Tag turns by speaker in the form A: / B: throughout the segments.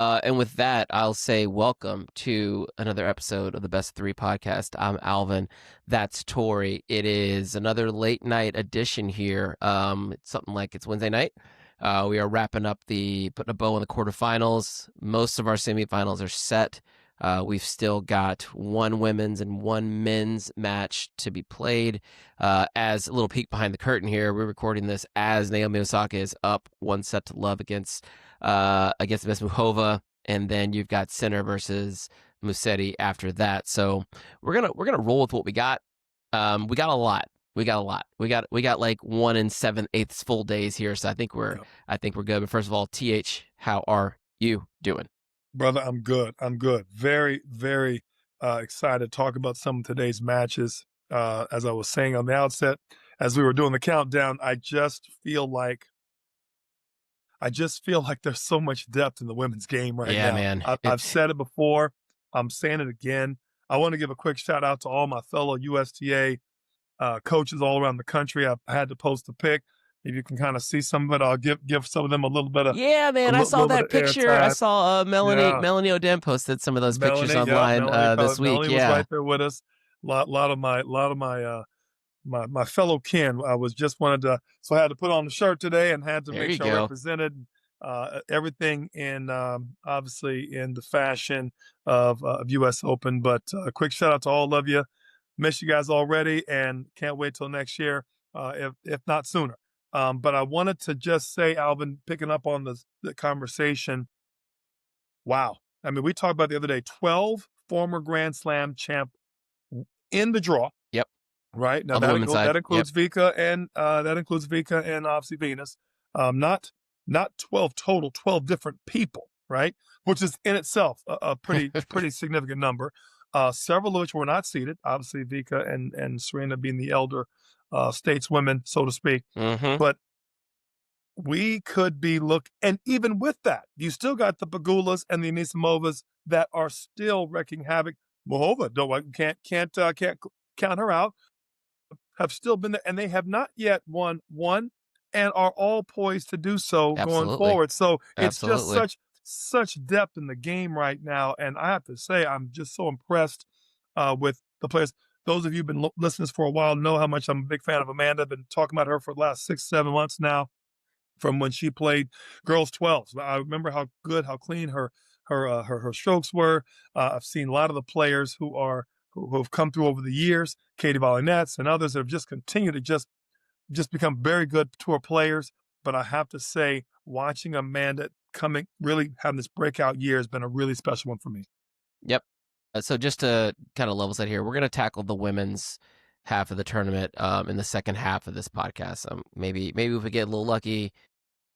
A: And with that, I'll say welcome to another episode of the Best Three podcast. I'm Alvin. That's Tori. It is another late night edition here. It's something like it's Wednesday night. We are wrapping up putting a bow on the quarterfinals. Most of our semifinals are set. We've still got one women's and one men's match to be played. As a little peek behind the curtain here, we're recording this as Naomi Osaka is up 1-0 against Miss Muchová, and then you've got Sinner versus Musetti after that. So we're gonna roll with what we got. We got a lot. We got like 1 7/8 full days here. So I think we're good. But first of all, TH, how are you doing?
B: Brother, I'm good. Very, very excited to talk about some of today's matches. As I was saying on the outset, as we were doing the countdown, I just feel like there's so much depth in the women's game right now.
A: Yeah, man.
B: I've said it before. I'm saying it again. I want to give a quick shout out to all my fellow USTA coaches all around the country. I had to post a pic. If you can kind of see some of it, I'll give some of them a little bit of
A: I saw that picture. I saw Melanie O'Den posted some of those pictures online this week.
B: Melanie was right there with us. A lot of my fellow kin. I had to put on the shirt today and had to make sure I represented everything in obviously in the fashion of U.S. Open. But a quick shout out to all of you. Miss you guys already, and can't wait till next year, if not sooner. But I wanted to just say, Alvin, picking up on the conversation, wow. I mean, we talked about the other day, 12 former Grand Slam champ in the draw.
A: Yep.
B: Right? Now that includes Vika and obviously Venus. Not 12 total, 12 different people, right? Which is in itself a pretty significant number. Several of which were not seeded, obviously Vika and Serena being the elder stateswomen, so to speak.
A: Mm-hmm.
B: But we could be and even with that, you still got the Pegulas and the Anisimovas that are still wreaking havoc. Muchová, can't count her out. Have still been there, and they have not yet won one, and are all poised to do so going forward. So it's just such depth in the game right now, and I have to say I'm just so impressed with the players. Those of you who've been listeners for a while know how much I'm a big fan of Amanda. I've been talking about her for the last 6-7 months now, from when she played girls 12s. I remember how good, how clean her strokes were. I've seen a lot of the players who have come through over the years, Katie Volley-Nets and others that have just continued to just become very good tour players. But I have to say, watching Amanda really having this breakout year has been a really special one for me.
A: Yep. So just to kind of level set here, we're going to tackle the women's half of the tournament in the second half of this podcast. Maybe if we get a little lucky,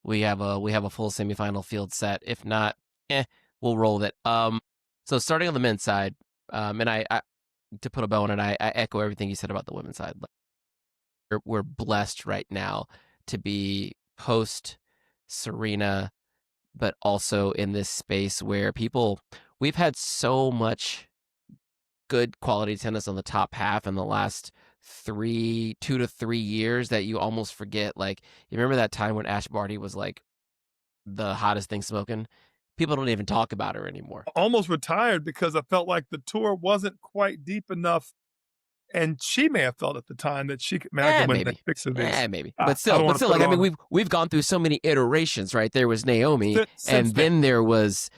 A: we have a full semifinal field set. If not, we'll roll with it. So starting on the men's side, and I to put a bow on it, I echo everything you said about the women's side. We're blessed right now to be post Serena, but also in this space where we've had so much good quality tennis on the top half in the last 2 to 3 years that you almost forget. Like, you remember that time when Ash Barty was like the hottest thing smoking? People don't even talk about her anymore.
B: Almost retired because I felt like the tour wasn't quite deep enough. And she may have felt at the time that she could win the fix of this.
A: Maybe. But still, like, I mean, we've gone through so many iterations, right? There was Naomi, then there was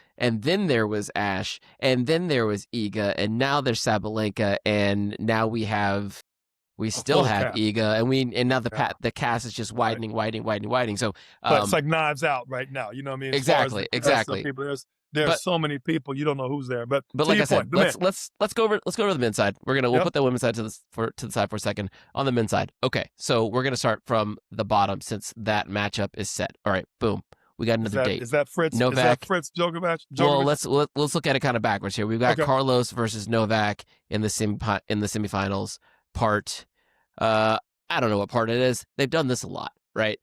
A: Ash, and then there was Iga, and now there's Sabalenka, and now we still have Iga, and now the cast is just widening. So
B: but it's like Knives Out right now. You know what I mean?
A: Exactly.
B: There's so many people you don't know who's there. But
A: like I said, let's go over to the men's side. We'll put the women's side to the side for a second. On the men's side, okay. So we're gonna start from the bottom since that matchup is set. All right, boom. We got another date.
B: Is that Fritz?
A: Novak.
B: Is that Fritz Djokovic?
A: Well, let's look at it kind of backwards here. We've got Carlos versus Novak in the semifinals. Part, I don't know what part it is. They've done this a lot, right?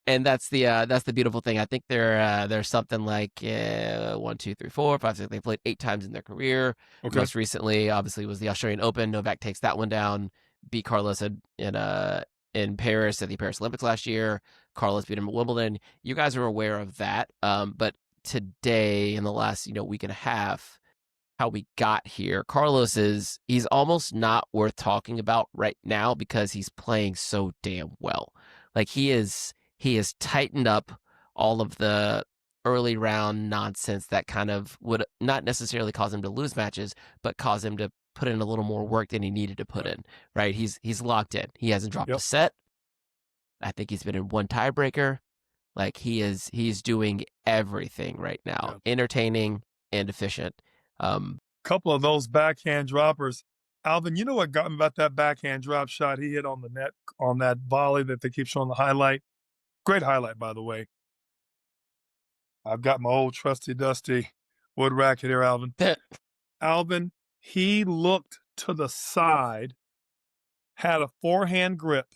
A: And that's the beautiful thing. I think there's something like 1, 2, 3, 4, 5, 6. They played 8 times in their career. Okay. Most recently, obviously, was the Australian Open. Novak takes that one down. Beat Carlos in Paris at the Paris Olympics last year. Carlos beat him at Wimbledon. You guys are aware of that. But today in the last, week and a half, how we got here. Carlos he's almost not worth talking about right now because he's playing so damn well. Like he has tightened up all of the early round nonsense that kind of would not necessarily cause him to lose matches, but cause him to put in a little more work than he needed to put in, right? He's locked in. He hasn't dropped a set. I think he's been in one tiebreaker. Like he's doing everything right now, entertaining and efficient.
B: Couple of those backhand droppers. Alvin, you know what got me about that backhand drop shot he hit on the net on that volley that they keep showing the highlight? Great highlight, by the way. I've got my old trusty dusty wood racket here, Alvin. Alvin, he looked to the side, had a forehand grip,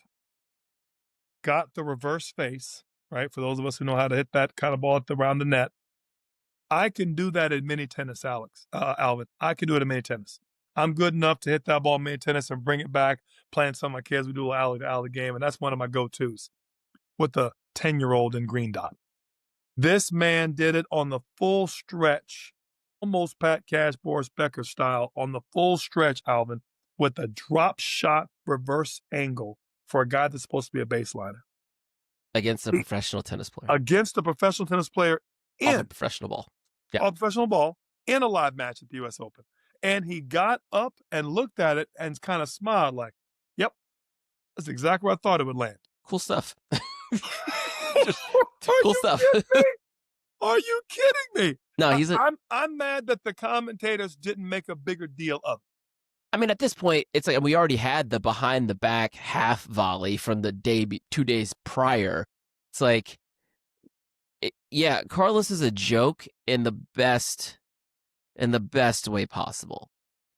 B: got the reverse face, right? For those of us who know how to hit that kind of ball around the net. I can do that in mini tennis, Alvin. I can do it in mini tennis. I'm good enough to hit that ball in mini tennis and bring it back, playing some of my kids. We do an alley-to-alley game, and that's one of my go-tos with the 10-year-old in green dot. This man did it on the full stretch, almost Pat Cash, Boris Becker style, on the full stretch, Alvin, with a drop shot reverse angle for a guy that's supposed to be a baseliner.
A: Against a professional tennis player.
B: Against a professional tennis player
A: off a professional ball.
B: Yeah. Off a professional ball in a live match at the U.S. Open. And he got up and looked at it and kind of smiled like, yep, that's exactly where I thought it would land.
A: Cool stuff.
B: Cool stuff. Are you kidding me?
A: No,
B: I'm mad that the commentators didn't make a bigger deal of it.
A: I mean, at this point, it's like we already had the behind the back half volley from the 2 days prior. It's like, yeah, Carlos is a joke in the best way possible.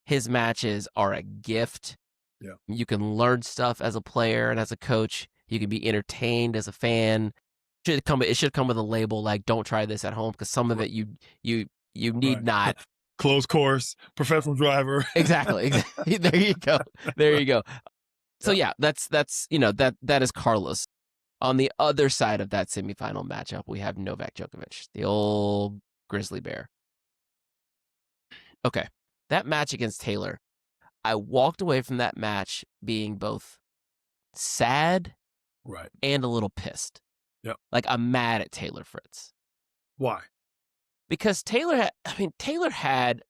A: His matches are a gift.
B: Yeah.
A: You can learn stuff as a player and as a coach. You can be entertained as a fan. It should come with a label like "Don't try this at home" because some of it you need not.
B: Close course, professional driver.
A: Exactly. There you go. So yeah, that's that is Carlos. On the other side of that semifinal matchup, we have Novak Djokovic, the old grizzly bear. Okay, that match against Taylor, I walked away from that match being both sad,
B: right,
A: and a little pissed.
B: Yeah,
A: like I'm mad at Taylor Fritz.
B: Why?
A: Because Taylor had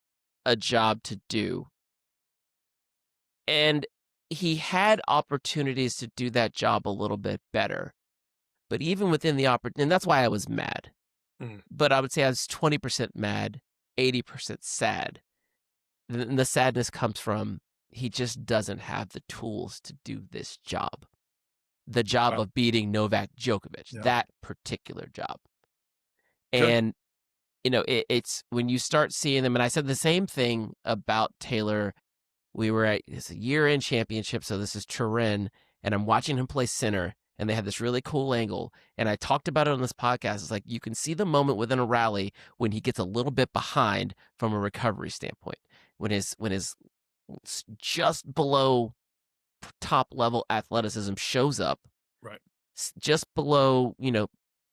A: a job to do, and he had opportunities to do that job a little bit better. But even within the opportunity, and that's why I was mad. But I would say I was 20% mad, 80% sad. And the sadness comes from he just doesn't have the tools to do this job. The job of beating Novak Djokovic, that particular job.
B: Sure.
A: And, it's when you start seeing them, and I said the same thing about Taylor. We were at this year-end championship, so this is Turin, and I'm watching him play Sinner. And they had this really cool angle. And I talked about it on this podcast. It's like you can see the moment within a rally when he gets a little bit behind from a recovery standpoint. When his just below top level athleticism shows up.
B: Right.
A: Just below,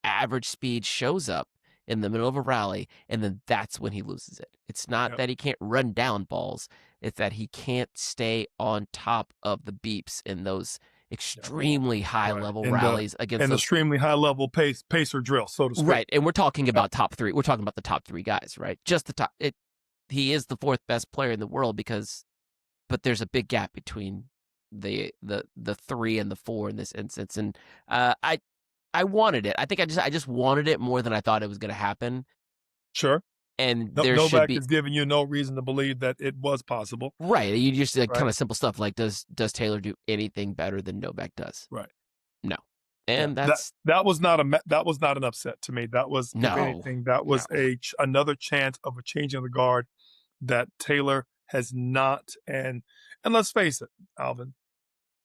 A: average speed shows up in the middle of a rally. And then that's when he loses it. It's not that he can't run down balls. It's that he can't stay on top of the beeps in those extremely high level rallies against
B: an extremely high level pacer drill, so to speak.
A: Right, and we're talking about top three. We're talking about the top three guys, right? Just the top. He is the fourth best player in the world but there's a big gap between the 3 and the 4 in this instance, and I wanted it. I think I just wanted it more than I thought it was going to happen.
B: Sure.
A: And
B: Novak is giving you no reason to believe that it was possible.
A: Right. You just kind of simple stuff like does Taylor do anything better than Novak does?
B: Right.
A: No. And
B: that was not an upset to me. That was, if anything, that was another chance of a change of the guard that Taylor has not. And let's face it, Alvin,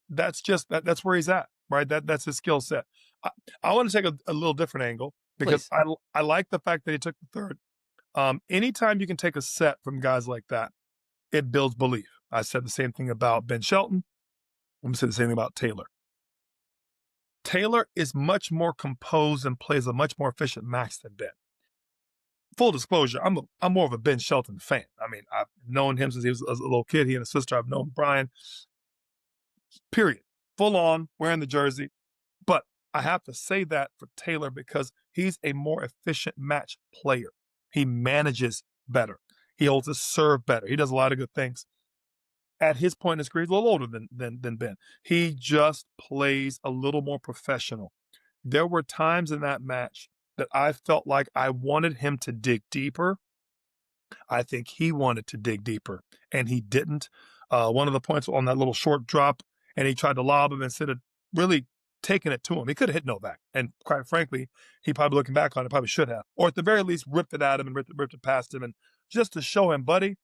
B: that's where he's at, right? That's his skill set. I want to take a little different angle because I like the fact that he took the third. Anytime you can take a set from guys like that, it builds belief. I said the same thing about Ben Shelton. I'm going to say the same thing about Taylor. Taylor is much more composed and plays a much more efficient max than Ben. full disclosure, I'm more of a Ben Shelton fan. I mean, I've known him since he was a little kid. He and his sister, I've known Brian. Period. Full on wearing the jersey. But I have to say that for Taylor because he's a more efficient match player. He manages better. He holds his serve better. He does a lot of good things. At his point in his career, he's a little older than Ben. He just plays a little more professional. There were times in that match that I felt like I wanted him to dig deeper. I think he wanted to dig deeper, and he didn't. One of the points on that little short drop, and he tried to lob him instead of really taking it to him. He could have hit Novak, and quite frankly, he probably looking back on it, probably should have. Or at the very least, ripped it at him and ripped it past him, and just to show him, buddy,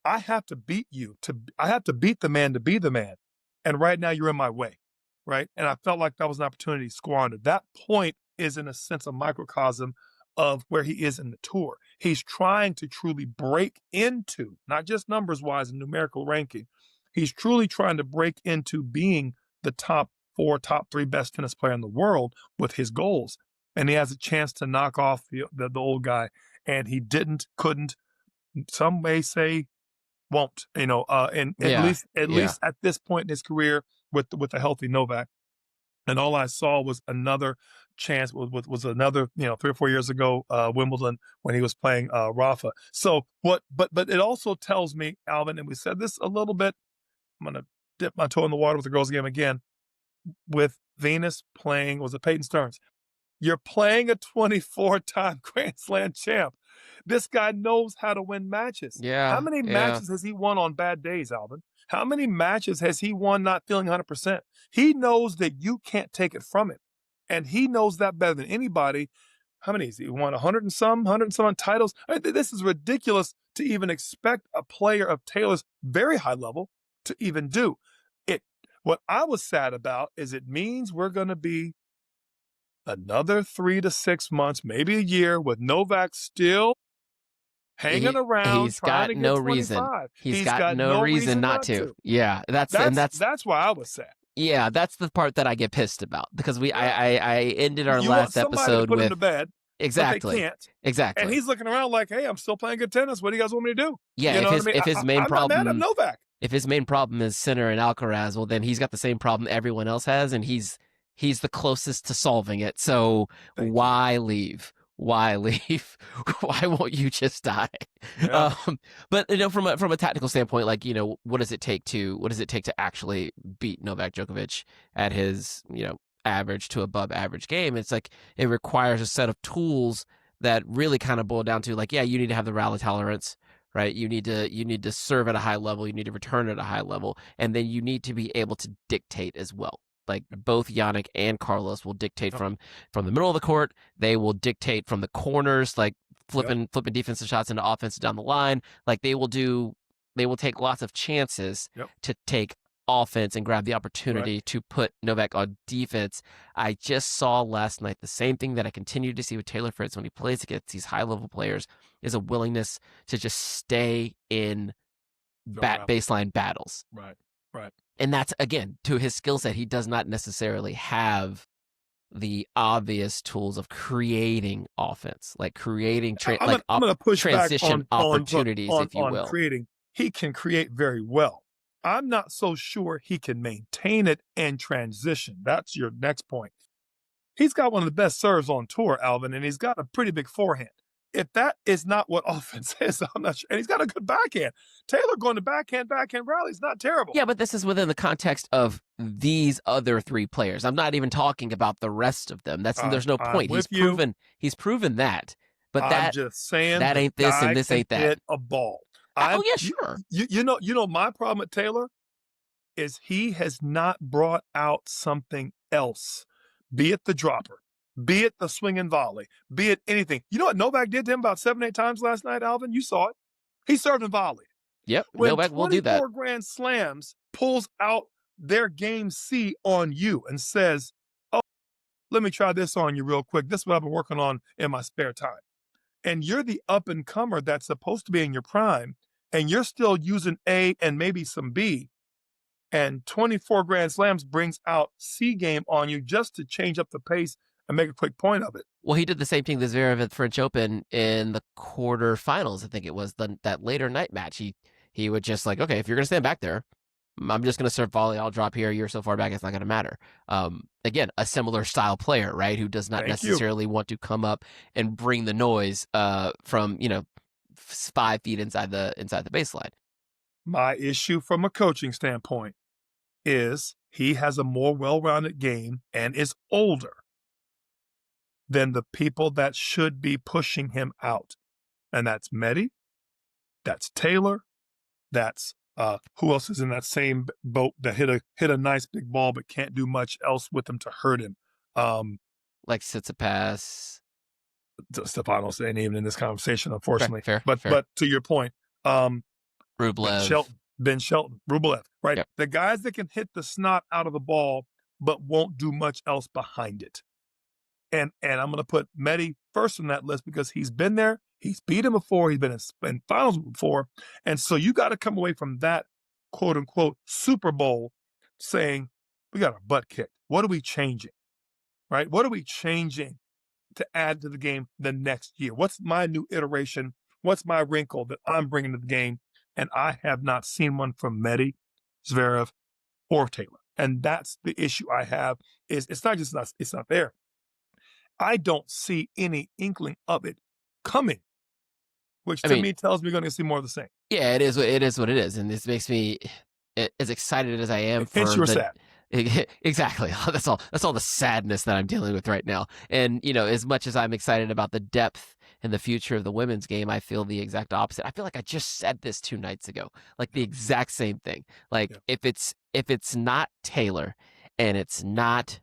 B: I have to beat you. I have to beat the man to be the man. And right now you're in my way, right? And I felt like that was an opportunity squandered. That point is, in a sense, a microcosm of where he is in the tour. He's trying to truly break into, not just numbers-wise and numerical ranking, he's truly trying to break into being the top 4, top 3 best tennis player in the world with his goals. And he has a chance to knock off the old guy. And he didn't, couldn't, some may say won't, and at least at this point in his career with a healthy Novak. And all I saw was another chance, was another, 3 or 4 years ago, Wimbledon, when he was playing Rafa. So but it also tells me, Alvin, and we said this a little bit, I'm going to dip my toe in the water with the girls game again, with Venus playing, was it Peyton Stearns? You're playing a 24-time Grand Slam champ. This guy knows how to win matches.
A: Yeah.
B: How many matches has he won on bad days, Alvin? How many matches has he won not feeling 100%? He knows that you can't take it from him. And he knows that better than anybody. How many has he won? 100 and some titles? I mean, this is ridiculous to even expect a player of Taylor's very high level to even do it. What I was sad about is it means we're going to be another 3 to 6 months, maybe a year, with Novak still hanging around.
A: He's got no reason. He's got no reason not to. Yeah, that's
B: why I was sad.
A: Yeah, that's the part that I get pissed about because I ended our last episode
B: put
A: with
B: him to bed.
A: Exactly.
B: But they can't.
A: Exactly.
B: And he's looking around like, hey, I'm still playing good tennis. What do you guys want me to do?
A: Yeah, if his main problem,
B: I'm not mad at Novak.
A: If his main problem is Sinner and Alcaraz, well, then he's got the same problem everyone else has, and he's the closest to solving it. So why leave? Why leave? Why won't you just die?
B: Yeah.
A: But from a tactical standpoint, like what does it take to actually beat Novak Djokovic at his average to above average game? It's like it requires a set of tools that really kind of boil down to like, yeah, you need to have the rally tolerance, right? You need to serve at a high level, you need to return at a high level, and then you need to be able to dictate as well. Like both Jannik and Carlos will dictate from the middle of the court. They will dictate from the corners, like flipping defensive shots into offense down the line. Like they will take lots of chances to take offense and grab the opportunity to put Novak on defense. I just saw last night the same thing that I continue to see with Taylor Fritz when he plays against these high level players is a willingness to just stay in baseline battles.
B: Right.
A: And that's, again, to his skill set. He does not necessarily have the obvious tools of creating offense, like creating
B: I'm gonna push
A: transition
B: back on,
A: opportunities, if you will.
B: Creating. He can create very well. I'm not so sure he can maintain it and transition. That's your next point. He's got one of the best serves on tour, Alvin, and he's got a pretty big forehand. If that is not what offense is, I'm not sure. And he's got a good backhand. Taylor going to backhand rally is not terrible.
A: Yeah, but this is within the context of these other 3 players. I'm not even talking about the rest of them. There's no point. He's proven that. But
B: I'm just saying
A: that ain't this and this ain't that.
B: Hit a ball.
A: Oh yeah, sure.
B: You know my problem with Taylor is he has not brought out something else, be it the dropper, be it the swing and volley, be it anything. You know what Novak did to him about 7, 8 times last night, Alvin? You saw it. He served and volleyed.
A: Yep, Novak will do that.
B: 24 Grand Slams pulls out their game C on you and says, oh, let me try this on you real quick. This is what I've been working on in my spare time. And you're the up-and-comer that's supposed to be in your prime, and you're still using A and maybe some B, and 24 Grand Slams brings out C game on you just to change up the pace and make a quick point of it.
A: Well, he did the same thing this Zverev at French Open in the quarterfinals. I think it was that later night match. He would just like, okay, if you're going to stand back there, I'm just going to serve volley. I'll drop here. You're so far back, it's not going to matter. Again, a similar style player, right? Who does not necessarily want to come up and bring the noise from 5 feet inside the baseline.
B: My issue from a coaching standpoint is he has a more well-rounded game and is older than the people that should be pushing him out. And that's Medi, that's Taylor, that's who else is in that same boat that hit a nice big ball but can't do much else with him to hurt him.
A: Like Tsitsipas.
B: Stefanos ain't even in this conversation, unfortunately.
A: Fair.
B: But to your point,
A: Rublev.
B: Ben Shelton, Rublev, right?
A: Yep.
B: The guys that can hit the snot out of the ball but won't do much else behind it. And I'm going to put Medi first on that list because he's been there. He's beat him before. He's been in finals before. And so you got to come away from that quote unquote Super Bowl saying, we got our butt kicked. What are we changing? Right? What are we changing to add to the game the next year? What's my new iteration? What's my wrinkle that I'm bringing to the game? And I have not seen one from Medi, Zverev, or Taylor. And that's the issue I have is it's not there. I don't see any inkling of it coming, which to me tells me we're going to see more of the same.
A: Yeah, it is what it is. And this makes me as excited as I am for
B: you're sad.
A: Exactly. That's all the sadness that I'm dealing with right now. And, as much as I'm excited about the depth and the future of the women's game, I feel the exact opposite. I feel like I just said this 2 nights ago, like the exact same thing. Like if it's not Taylor and it's not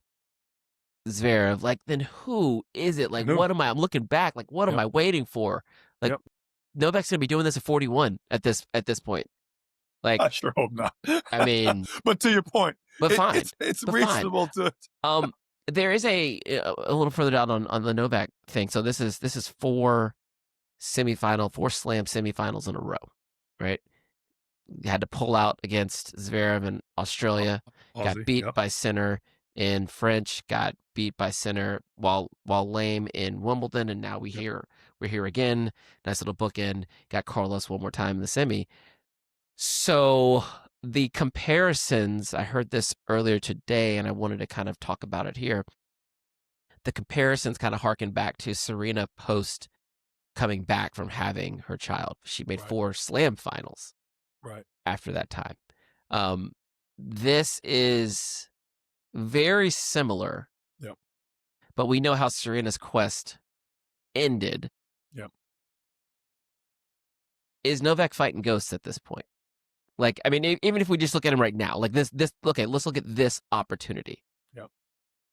A: Zverev, like then who is it? Like I'm looking back, like what am I waiting for? Like Novak's gonna be doing this at 41 at this point. Like
B: I sure hope not.
A: I mean,
B: but to your point,
A: but fine,
B: it's reasonable to.
A: There is a little further down on the Novak thing. So this is 4 slam semifinals in a row, right? Had to pull out against Zverev in Australia, got beat by Sinner in French, got beat by Sinner while lame in Wimbledon, and now we're here again. Nice little bookend. Got Carlos one more time in the semi. So the comparisons, I heard this earlier today, and I wanted to kind of talk about it here. The comparisons kind of harken back to Serena post coming back from having her child. She made 4 slam finals after that time. This is very similar, but we know how Serena's quest ended. Is Novak fighting ghosts at this point? Like, I mean, even if we just look at him right now, like this, okay, let's look at this opportunity.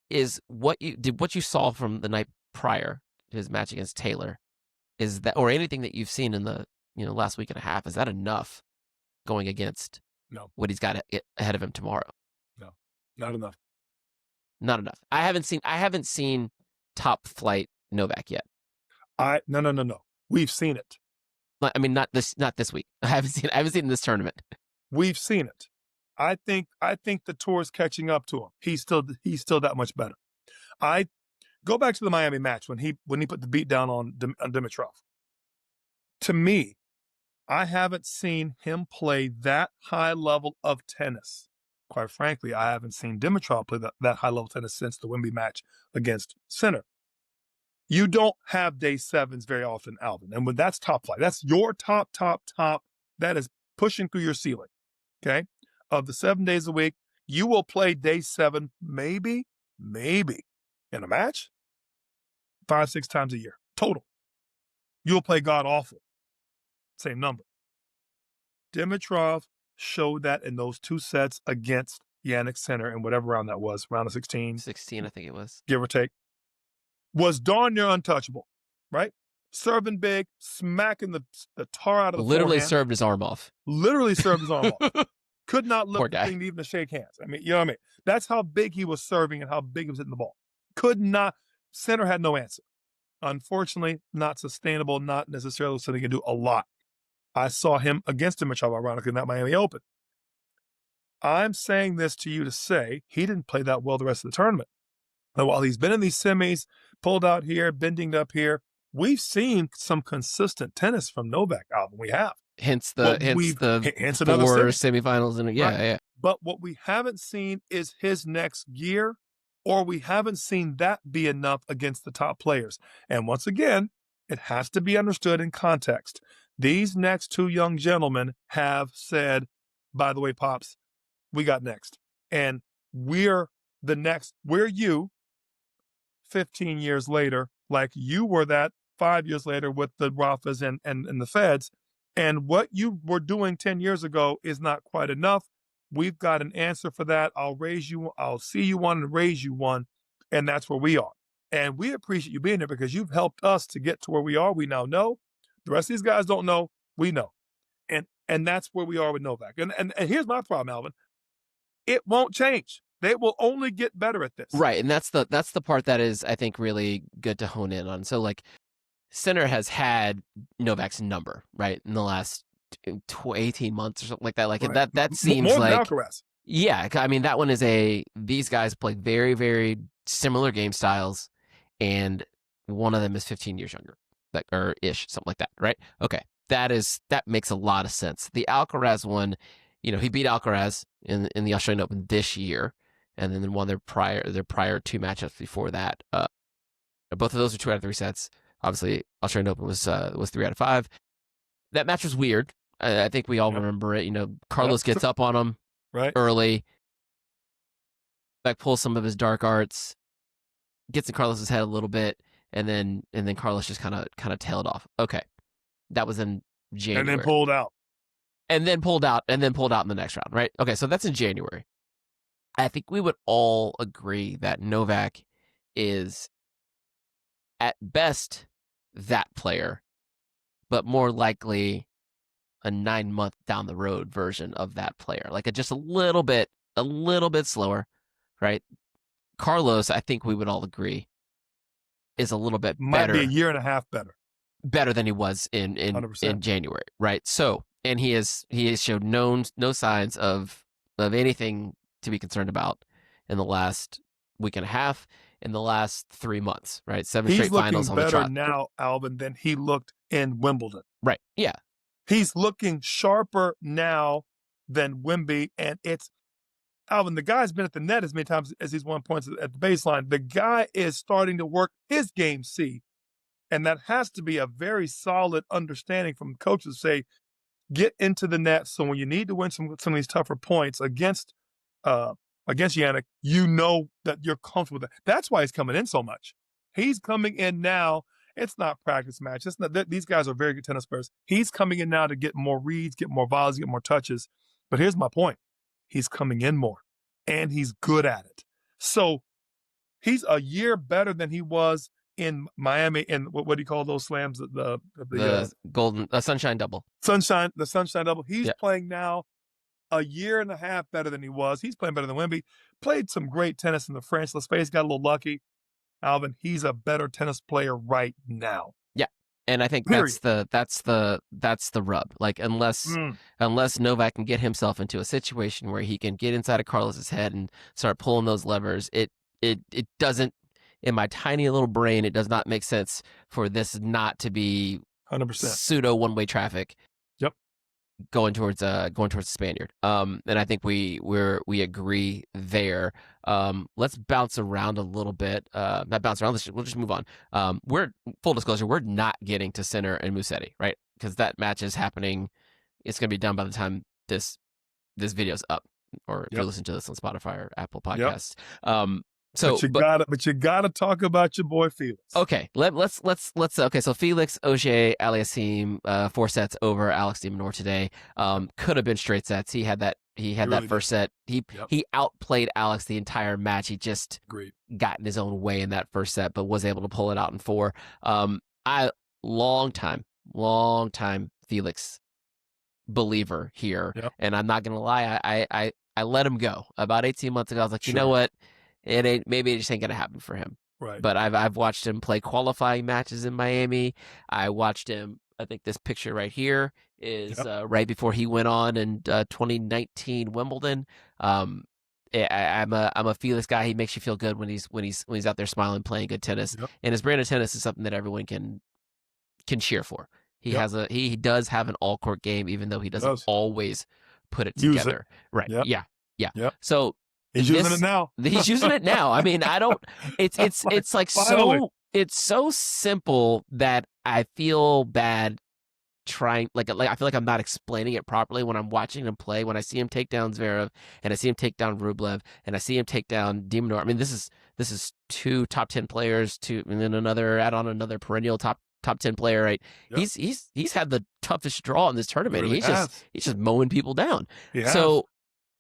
A: Is what you saw from the night prior to his match against Taylor, is that, or anything that you've seen in the last week and a half, is that enough going against what he's got ahead of him tomorrow?
B: No, not enough.
A: Not enough. I haven't seen top flight Novak yet.
B: No. We've seen it.
A: I mean, not this week. I haven't seen it in this tournament.
B: We've seen it. I think the tour's catching up to him. He's still that much better. I go back to the Miami match when he put the beat down on Dimitrov. To me, I haven't seen him play that high level of tennis. Quite frankly, I haven't seen Dimitrov play that high level tennis since the Wemby match against Sinner. You don't have day 7s very often, Alvin. And when that's top flight, that's your top. That is pushing through your ceiling. Okay? Of the 7 days a week, you will play day 7, maybe in a match 5-6 times a year total. You'll play god awful. Same number. Dimitrov showed that in those 2 sets against Jannik Sinner in whatever round that was, round of 16.
A: 16, I think it was.
B: Give or take. Was darn near untouchable, right? Serving big, smacking the tar out of the
A: Literally
B: forehand.
A: served his arm off.
B: Could not lift the thing even to shake hands. I mean, you know what I mean? That's how big he was serving and how big he was hitting the ball. Could not. Sinner had no answer. Unfortunately, not sustainable, not necessarily something he can do a lot. I saw him against Dimitrov, ironically, in that Miami Open. I'm saying this to you to say he didn't play that well the rest of the tournament. And while he's been in these semis, pulled out here, bending up here, we've seen some consistent tennis from Novak, Alvin. We have.
A: Hence the
B: hence
A: four
B: another
A: semifinals and yeah,
B: right.
A: yeah.
B: But what we haven't seen is his next gear, or we haven't seen that be enough against the top players. And once again, it has to be understood in context. These next two young gentlemen have said, by the way, Pops, we got next. And we're the next. We're you 15 years later, like you were that 5 years later with the Rafas and the Feds. And what you were doing 10 years ago is not quite enough. We've got an answer for that. I'll see you one and raise you one. And that's where we are. And we appreciate you being there because you've helped us to get to where we are. We now know. The rest of these guys don't know. We know. And that's where we are with Novak. And here's my problem, Alvin. It won't change. They will only get better at this.
A: Right. And that's the part that is, I think, really good to hone in on. So like Sinner has had Novak's number, right, in the last 18 months or something like that. Like
B: right.
A: that seems
B: more
A: like
B: than Alcaraz.
A: Yeah, I mean that one is these guys play very, very similar game styles, and one of them is 15 years younger, or ish, something like that, right? Okay, that makes a lot of sense. The Alcaraz one, he beat Alcaraz in the Australian Open this year, and then won their prior two matchups before that. Both of those are 2 out of 3 sets. Obviously, Australian Open was 3 out of 5. That match was weird. I think we all remember it. Carlos gets up on him early. Beck pulls some of his dark arts, gets in Carlos's head a little bit, and then Carlos just kind of tailed off. Okay, that was in January,
B: and then pulled out,
A: and then pulled out in the next round. Right? Okay, so that's in January. I think we would all agree that Novak is at best that player, but more likely a 9-month down the road version of that player, like just a little bit slower, right? Carlos, I think we would all agree, is a little bit
B: might
A: better,
B: be a year and a half
A: better than he was in January, right? So, and he has showed no signs of anything to be concerned about in the last week and a half, in the last 3 months, right? 7 straight finals on the trot.
B: He's looking better now, Alvin, than he looked in Wimbledon.
A: Right, yeah.
B: He's looking sharper now than Wemby, and it's Alvin, the guy's been at the net as many times as he's won points at the baseline. The guy is starting to work his game C, and that has to be a very solid understanding from coaches. Say, get into the net, so when you need to win some of these tougher points against Jannik, you know that you're comfortable with that. That's why he's coming in so much. He's coming in now. It's not practice match. It's not, these guys are very good tennis players. He's coming in now to get more reads, get more volleys, get more touches. But here's my point. He's coming in more, and he's good at it. So he's a year better than he was in Miami. And what do you call those slams? The
A: golden sunshine double.
B: The sunshine double. He's playing now a year and a half better than he was. He's playing better than Wemby. Played some great tennis in the French. Let's face it, got a little lucky. Alvin, he's a better tennis player right now.
A: Yeah. And I think that's the rub. Like unless Novak can get himself into a situation where he can get inside of Carlos's head and start pulling those levers, it doesn't, in my tiny little brain, it does not make sense for this not to be
B: 100%
A: pseudo one-way traffic.
B: Yep.
A: Going towards the Spaniard. And I think we agree there. Let's bounce around a little bit. Not bounce around. We'll just move on. We're full disclosure. We're not getting to Sinner and Musetti, right? Because that match is happening. It's going to be done by the time this video's up, or if you listen to this on Spotify or Apple Podcasts.
B: But you gotta talk about your boy Felix.
A: Okay, let's okay. So Felix Auger-Aliassime 4 sets over Alex de Minaur today. Could have been straight sets. He had that first set. He outplayed Alex the entire match. He just got in his own way in that first set, but was able to pull it out in 4. Long time Felix believer here, and I'm not gonna lie. I let him go about 18 months ago. I was like, you know what? Maybe it just ain't gonna happen for him.
B: Right.
A: But I've watched him play qualifying matches in Miami. I watched him. I think this picture right here is right before he went on in 2019 Wimbledon. I'm a Felix guy. He makes you feel good when he's out there smiling, playing good tennis,
B: Yep.
A: and his brand of tennis is something that everyone can cheer for.
B: Yep.
A: He does have an all court game, even though he doesn't
B: Does.
A: always put it
B: Use it.
A: together. Right?
B: Yep.
A: Yeah, yeah.
B: Yep.
A: So
B: He's using it now.
A: He's using it now. I mean, I don't. It's like
B: Finally.
A: it's so simple that I feel bad trying like I feel like I'm not explaining it properly when I'm watching him play. When I see him take down Zverev and I see him take down Rublev and I see him take down Minaur. I mean, this is two top 10 players, and then another perennial top 10 player. Right?
B: Yep.
A: He's had the toughest draw in this tournament.
B: Really
A: He's just mowing people down.
B: He has.
A: So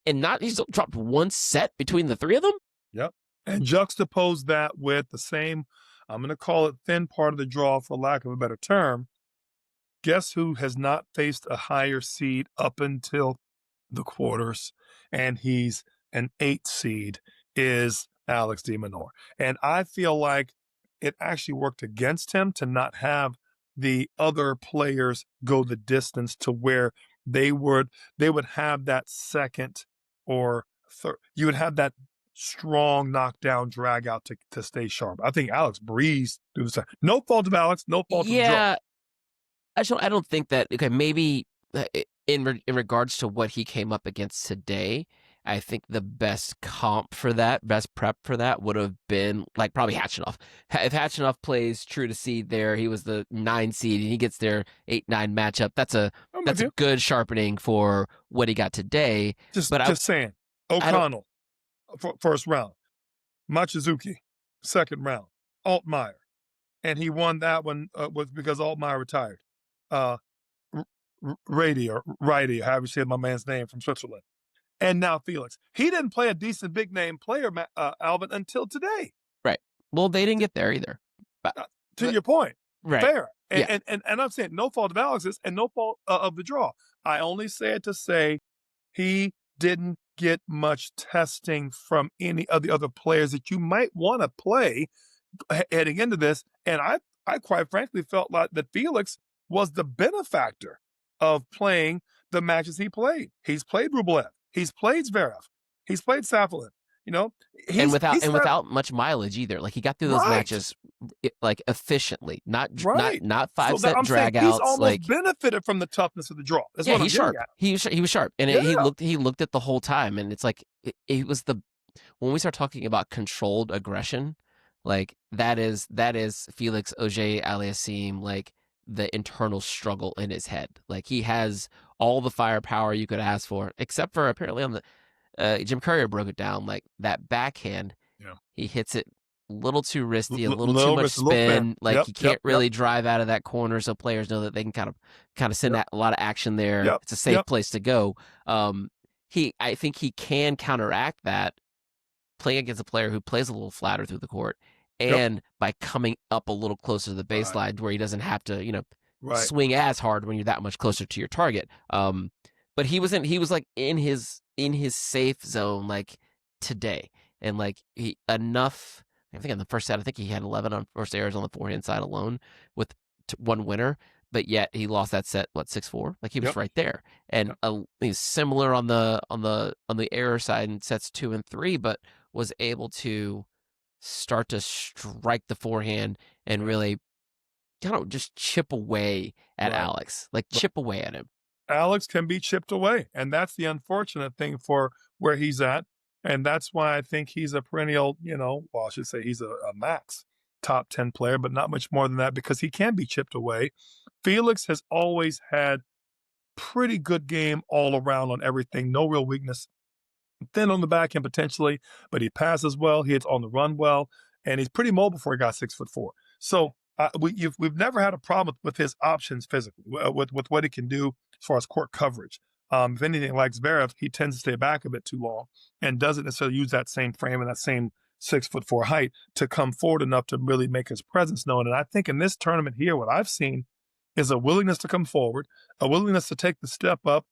A: he's dropped one set between the three of them.
B: Yep. And juxtapose that with the same, I'm going to call it thin part of the draw for lack of a better term. Guess who has not faced a higher seed up until the quarters, and he's an 8 seed, is Alex de Minaur. And I feel like it actually worked against him to not have the other players go the distance to where they would have that second or third. You would have that strong knockdown drag out to stay sharp. I think Alex breezed through the second. No fault of Alex, no fault of the draw.
A: I don't think that. Okay, maybe in regards to what he came up against today, I think the best comp for that, best prep for that, would have been like probably Khachanov. If Khachanov plays true to seed there, he was the 9 seed and he gets their 8-9 matchup. That's a good sharpening for what he got today.
B: Just saying, O'Connell, first round, Machizuki, second round, Altmaier, and he won that one was because Altmaier retired. Righty, however you say my man's name, from Switzerland. And now Felix. He didn't play a decent big name player, Alvin, until today.
A: Right. Well, they didn't get there either.
B: To your point.
A: Right.
B: Fair. And I'm saying no fault of Alex's and no fault of the draw. I only say it to say he didn't get much testing from any of the other players that you might want to play heading into this. And I quite frankly felt like that Felix was the benefactor of playing the matches he played. He's played Rublev. He's played Zverev. He's played Sabalenka. You know,
A: without much mileage either. Like he got through those matches like efficiently, not 5-set dragouts. He's
B: almost benefited from the toughness of the draw. That's what
A: he's sharp. He was sharp, and he looked at the whole time, and it's like it was when we start talking about controlled aggression, like that is Felix Auger-Aliassime, like the internal struggle in his head. Like he has all the firepower you could ask for, except for apparently on the Jim Courier broke it down, like that backhand.
B: Yeah.
A: He hits it a little too risky, a little too much spin. Like he can't really drive out of that corner, so players know that they can kind of send a lot of action there. It's a safe place to go. I think he can counteract that playing against a player who plays a little flatter through the court, and by coming up a little closer to the baseline where he doesn't have to, swing as hard when you're that much closer to your target. But he was like in his safe zone like today, and like enough. I think in the first set, I think he had 11 on first errors on the forehand side alone with one winner, but yet he lost that set 6-4. Like he was right there, and he's similar on the error side in sets 2 and 3, but was able to start to strike the forehand and really kind of just chip away at Alex, chip away at him.
B: Alex can be chipped away, and that's the unfortunate thing for where he's at, and that's why I think he's a perennial, I should say he's a max top 10 player, but not much more than that because he can be chipped away. Felix has always had pretty good game all around on everything, no real weakness. Thin on the backhand potentially, but he passes well, he hits on the run well, and he's pretty mobile before he got 6'4". So we've never had a problem with his options physically, with what he can do as far as court coverage. If anything, like Zverev, he tends to stay back a bit too long and doesn't necessarily use that same frame and that same 6'4" height to come forward enough to really make his presence known. And I think in this tournament here, what I've seen is a willingness to come forward, a willingness to take the step up,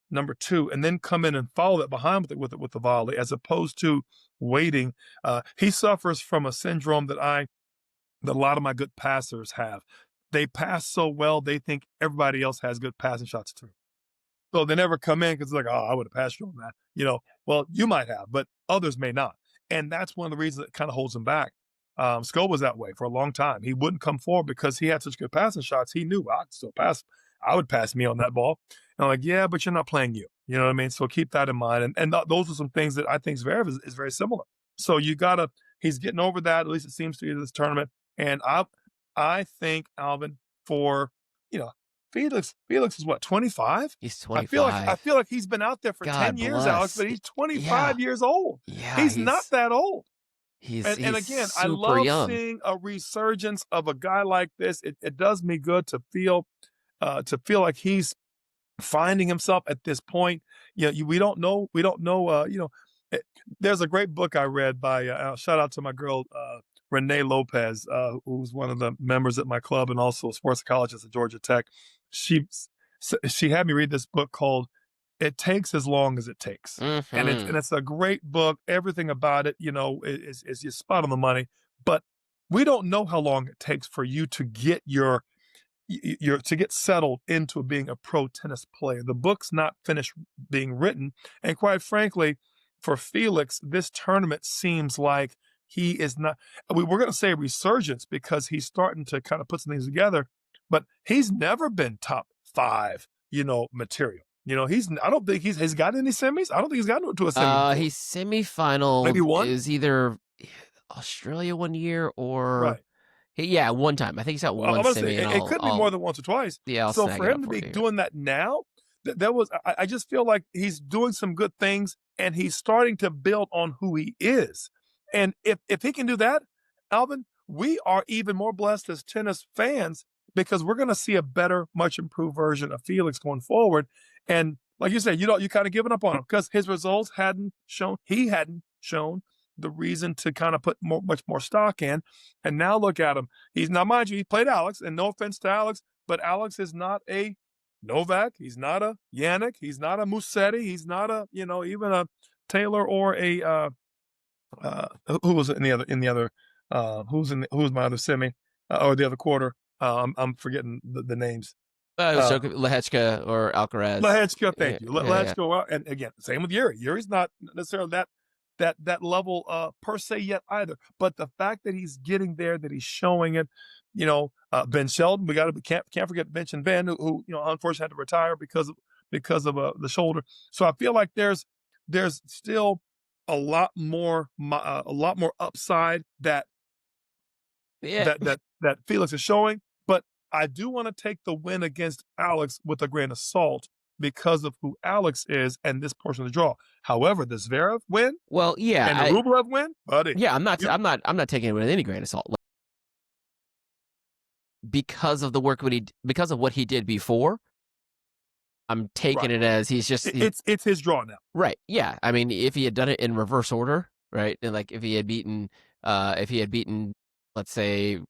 B: number 2, and then come in and follow it behind with the volley, as opposed to waiting. He suffers from a syndrome that a lot of my good passers have. They pass so well, they think everybody else has good passing shots too. So they never come in because it's like, oh, I would have passed you on that. Well, you might have, but others may not. And that's one of the reasons that kind of holds him back. Sko was that way for a long time. He wouldn't come forward because he had such good passing shots. He knew, well, I could still pass. I would pass me on that ball. And I'm like, yeah, but you're not playing you. You know what I mean? So keep that in mind. And those are some things that I think Zverev is very similar. So he's getting over that. At least it seems to be this tournament. And I think, Alvin, for, Felix is what, 25?
A: He's
B: I
A: 25.
B: feel like he's been out there for
A: God
B: 10 years, Alex,
A: bless.
B: but he's 25
A: Yeah.
B: years old.
A: Yeah,
B: He's not that old.
A: He's
B: And again, I
A: super
B: love
A: young.
B: seeing a resurgence of a guy like this. It does me good to feel like he's finding himself at this point. We don't know. There's a great book I read by shout out to my girl Renee Lopez, who's one of the members at my club and also a sports psychologist at Georgia Tech. She had me read this book called "It Takes as Long as It Takes," and it's a great book. Everything about it, is just spot on the money. But we don't know how long it takes for you to get to get settled into being a pro tennis player. The book's not finished being written. And quite frankly, for Felix, this tournament seems like he is not, we're going to say resurgence because he's starting to kind of put some things together, but he's never been top 5, material. I don't think he's got any semis. I don't think he's gotten to a semi.
A: He's semifinal.
B: Maybe one?
A: Is either Australia one year or
B: right.
A: Yeah, one time. I think he's got one semi.
B: It could be more than once or twice.
A: Yeah,
B: so for him to be doing that now, I just feel like he's doing some good things and he's starting to build on who he is. And if he can do that, Alvin, we are even more blessed as tennis fans because we're going to see a better, much improved version of Felix going forward. And like you said, you kind of given up on him because his results hadn't shown the reason to kind of put much more stock in. And now look at him. Mind you, he played Alex, and no offense to Alex, but Alex is not a Novak. He's not a Jannik. He's not a Musetti. He's not a, even a Taylor or a, who was in the other, who was my other semi or the other quarter. I'm forgetting the names.
A: Lehechka or Alcaraz.
B: Lehechka, thank you. Lehechka, and again, same with Yuri. Yuri's not necessarily that level per se yet either. But the fact that he's getting there, that he's showing it, Ben Sheldon, can't forget Bench and Ben, who unfortunately had to retire because of the shoulder. So I feel like there's still a lot more upside that Felix is showing. But I do want to take the win against Alex with a grain of salt because of who Alex is and this portion of the draw. However, the Zverev win, and the Rublev win, buddy.
A: Yeah, I'm not taking it with any grain of salt because of because of what he did before. I'm taking it as he's
B: his draw now.
A: Right. Yeah. I mean, if he had done it in reverse order, right, and like if he had beaten, let's say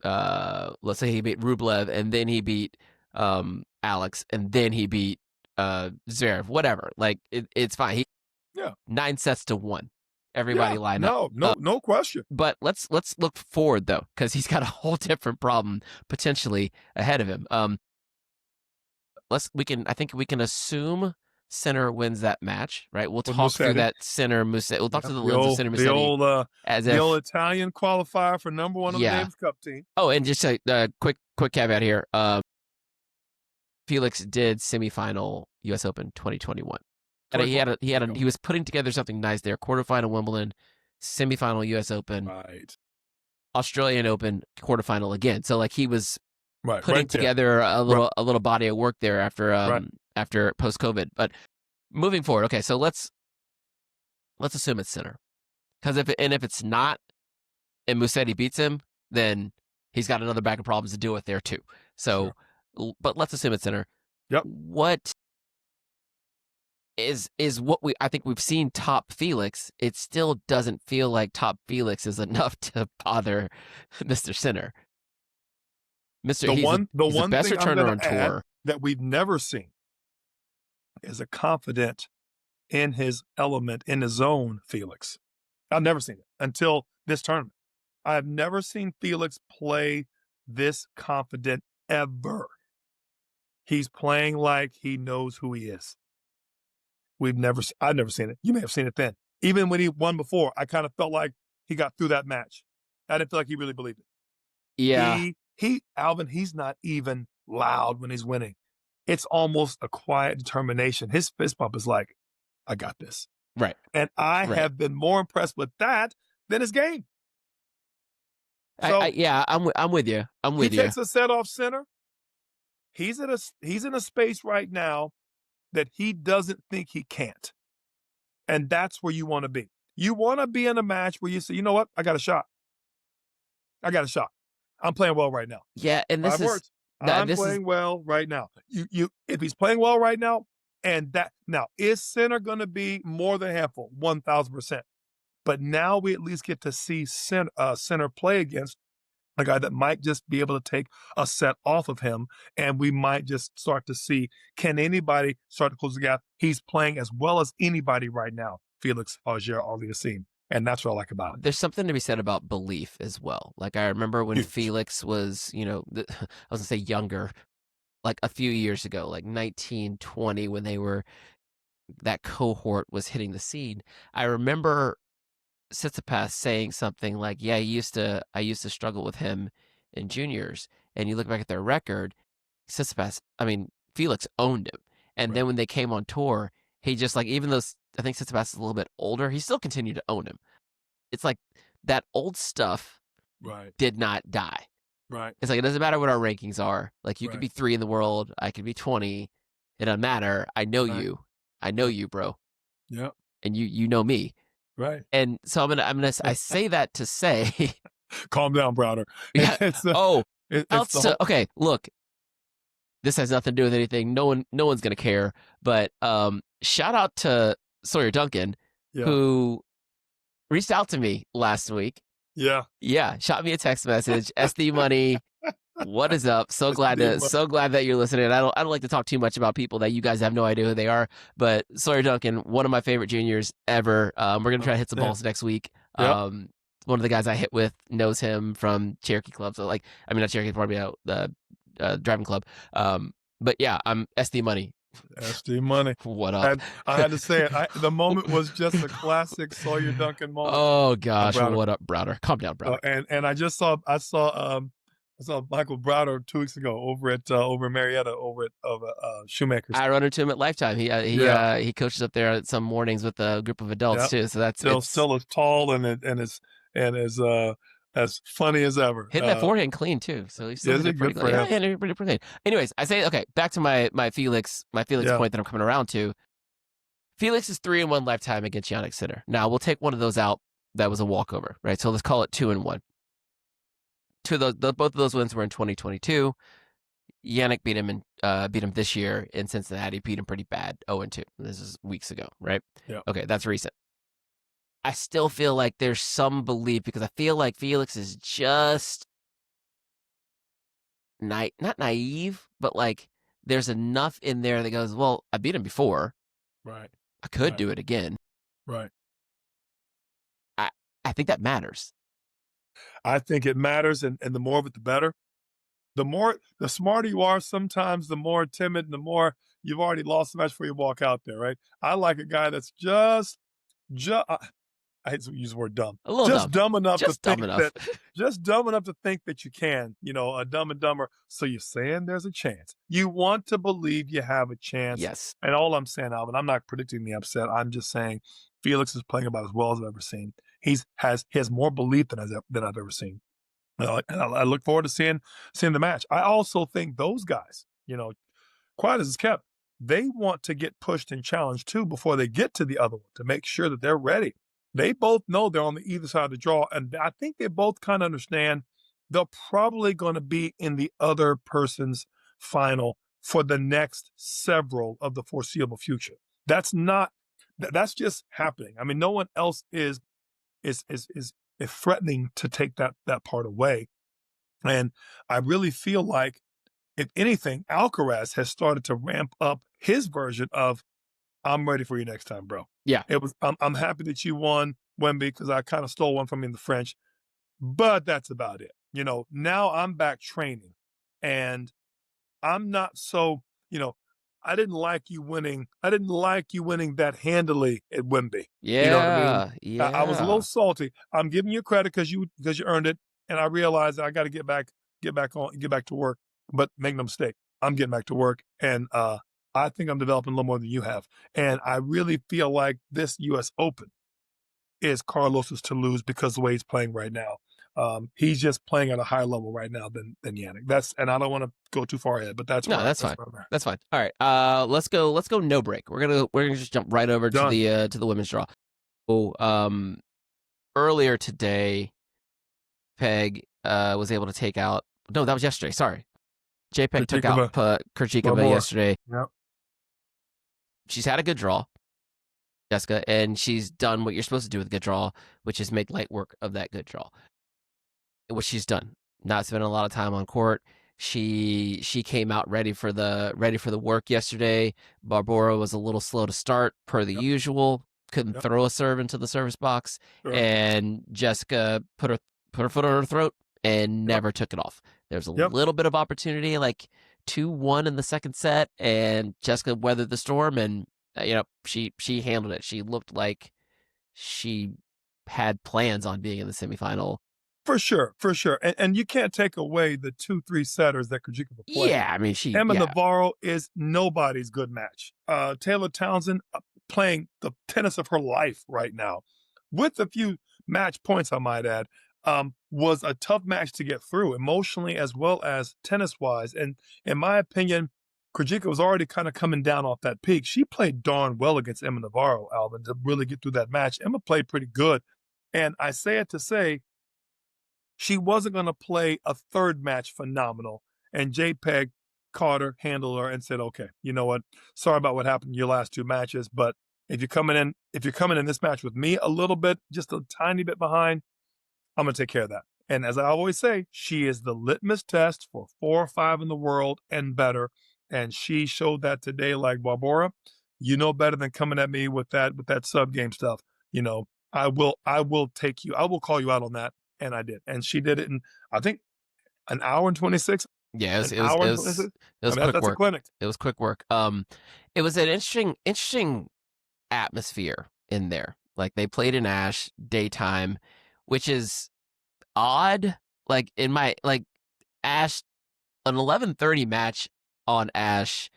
A: he beat Rublev and then he beat Alex and then he beat Zverev, whatever. Like it's fine. 9 sets to 1. Everybody lined up.
B: No question.
A: But let's look forward though, because he's got a whole different problem potentially ahead of him. I think we can assume Sinner wins that match, right? We'll talk through that Sinner Musetti. We'll talk to the lens of Sinner Musetti.
B: The old Italian qualifier for number 1 on the Davis Cup team.
A: Oh, and just a quick caveat here. Felix did semifinal U.S. Open 2021. And he was putting together something nice there. Quarterfinal Wimbledon, semifinal U.S. Open,
B: right?
A: Australian Open, quarterfinal again. So like he was putting
B: there.
A: together a little body of work there after post-COVID. But moving forward, okay, so let's assume it's Sinner, because if it's not, and Musetti beats him, then he's got another bag of problems to deal with there too. So, but let's assume it's Sinner.
B: Yep.
A: What is what I think we've seen top Felix? It still doesn't feel like top Felix is enough to bother Mr. Sinner. He's the best returner on tour
B: that we've never seen is a confident in his element, in his zone Felix. I've never seen it until this tournament. I've never seen Felix play this confident ever. He's playing like he knows who he is. I've never seen it. You may have seen it then. Even when he won before, I kind of felt like he got through that match. I didn't feel like he really believed it.
A: Yeah.
B: Alvin, he's not even loud when he's winning. It's almost a quiet determination. His fist bump is like, I got this.
A: Right.
B: And I have been more impressed with that than his game. So
A: I'm with you.
B: He takes a set off Sinner. He's in a space right now that he doesn't think he can't. And that's where you want to be. You want to be in a match where you say, you know what? I got a shot. I'm playing well right now.
A: Yeah, and this
B: 5 words. I'm playing well right now. If he's playing well right now, is Sinner going to be more than handful? 1,000%. But now we at least get to see Sinner play against a guy that might just be able to take a set off of him, and we might just start to see, can anybody start to close the gap? He's playing as well as anybody right now, Felix Auger-Aliassime, and that's what I like about it.
A: There's something to be said about belief as well. Like, I remember when Felix was, I was going to say younger, like a few years ago, like 19, 20, when that cohort was hitting the scene. I remember Tsitsipas saying something like, yeah, I used to struggle with him in juniors. And you look back at their record, Felix owned him. And then when they came on tour, he just, like, even though I think Tsitsipas is a little bit older, he still continued to own him. It's like that old stuff did not die.
B: Right.
A: It's like, it doesn't matter what our rankings are. Like, you could be 3 in the world, I could be 20. It doesn't matter. I know you. I know you, bro.
B: Yep.
A: And you know me.
B: Right.
A: And so I say that to say,
B: calm down, Browder.
A: Yeah. Okay, look, this has nothing to do with anything. No one's gonna care. But shout out to Sawyer Duncan, who reached out to me last week.
B: Yeah.
A: Shot me a text message. SD Money, what is up? So glad that you're listening. I don't like to talk too much about people that you guys have no idea who they are, but Sawyer Duncan, one of my favorite juniors ever. We're gonna try to hit some balls next week.
B: Yep.
A: One of the guys I hit with knows him from Cherokee Club, so not Cherokee, probably the driving club. But yeah, I'm SD Money.
B: SD Money.
A: What up?
B: I had to say it. The moment was just a classic Sawyer Duncan moment.
A: Oh gosh, what up, Browder? Calm down, Browder.
B: And I saw Michael Browder 2 weeks ago over at Marietta over at Shoemakers.
A: I run into him at Lifetime. He coaches up there some mornings with a group of adults too. So that's
B: still as tall and as funny as ever.
A: Hitting that forehand clean too. So he's still pretty clean. Yeah, pretty clean. Anyways, I say, okay, back to my Felix point that I'm coming around to. Felix is 3-1 lifetime against Jannik Sinner. Now we'll take one of those out. That was a walkover, right? So let's call it 2-1. Both of those wins were in 2022. Jannik beat him this year in Cincinnati. Beat him pretty bad, 0-2. This is weeks ago, right?
B: Yeah.
A: Okay, that's recent. I still feel like there's some belief because I feel like Felix is just not naive, but like there's enough in there that goes, well, I beat him before.
B: Right.
A: I could do it again.
B: Right.
A: I think that matters.
B: I think it matters, and the more of it, the better. The smarter you are, sometimes the more timid, the more you've already lost the match before you walk out there, right? I like a guy that's just I hate to use the word dumb.
A: A little
B: just
A: dumb
B: enough
A: just
B: to
A: dumb
B: think
A: enough.
B: just dumb enough to think that you can, a Dumb and Dumber. So you're saying there's a chance. You want to believe you have a chance.
A: Yes.
B: And all I'm saying, Alvin, I'm not predicting the upset. I'm just saying Felix is playing about as well as I've ever seen. He has more belief than I've ever seen. And I look forward to seeing the match. I also think those guys, quiet as it's kept, they want to get pushed and challenged too before they get to the other one to make sure that they're ready. They both know they're on the either side of the draw, and I think they both kind of understand they're probably going to be in the other person's final for the next several of the foreseeable future. That's just happening. I mean, no one else is threatening to take that part away. And I really feel like, if anything, Alcaraz has started to ramp up his version of, I'm ready for you next time, bro.
A: Yeah.
B: I'm happy that you won Wemby because I kind of stole one from you in the French, but that's about it. Now I'm back training, and I'm not so I didn't like you winning. I didn't like you winning that handily at Wemby. You know what I mean?
A: Yeah,
B: I was a little
A: yeah.
B: salty. I'm giving you credit because you earned it, and I realized that I got to get back to work. But make no mistake, I'm getting back to work, and I think I'm developing a little more than you have. And I really feel like this U.S. Open is Carlos's to lose because of the way he's playing right now. He's just playing at a higher level right now than Jannik. And I don't want to go too far ahead, but that's
A: No,
B: where
A: that's fine.
B: I'm at.
A: That's fine. All right. Let's go no break. We're gonna just jump right over
B: Done.
A: to the women's draw. Oh, earlier today, Peg was able to take out. No, that was yesterday. Sorry, JPEG took out Krejcikova yesterday.
B: Yep.
A: She's had a good draw, Jessica, and she's done what you're supposed to do with a good draw, which is make light work of that good draw. Which she's done. Not spending a lot of time on court. She came out ready for the work yesterday. Barbora was a little slow to start, per the usual. Couldn't throw a serve into the service box, and Jessica put her foot on her throat and never took it off. There's a little bit of opportunity, like 2-1 in the second set, and Jessica weathered the storm, and she handled it. She looked like she had plans on being in the semifinal.
B: For sure. And you can't take away the 2-3 setters that Krejcikova played.
A: Yeah, I mean,
B: Emma Navarro is nobody's good match. Taylor Townsend playing the tennis of her life right now, with a few match points, I might add, was a tough match to get through, emotionally as well as tennis-wise. And in my opinion, Krejcikova was already kind of coming down off that peak. She played darn well against Emma Navarro, Alvin, to really get through that match. Emma played pretty good. And I say it to say, she wasn't going to play a third match phenomenal. And JPEG caught her, handled her, and said, okay, you know what? Sorry about what happened in your last two matches, but if you're coming in this match with me a little bit, just a tiny bit behind, I'm going to take care of that. And as I always say, she is the litmus test for 4 or 5 in the world and better. And she showed that today, like, Barbora, you know better than coming at me with that sub game stuff. I will take you. I will call you out on that. And I did. And she did it in, I think, an hour and 26.
A: Yeah, it was
B: quick
A: work.
B: A clinic.
A: It was quick work. It was an interesting atmosphere in there. Like, they played in Ash daytime, which is odd. Like, Ash, an 11:30 match on Ash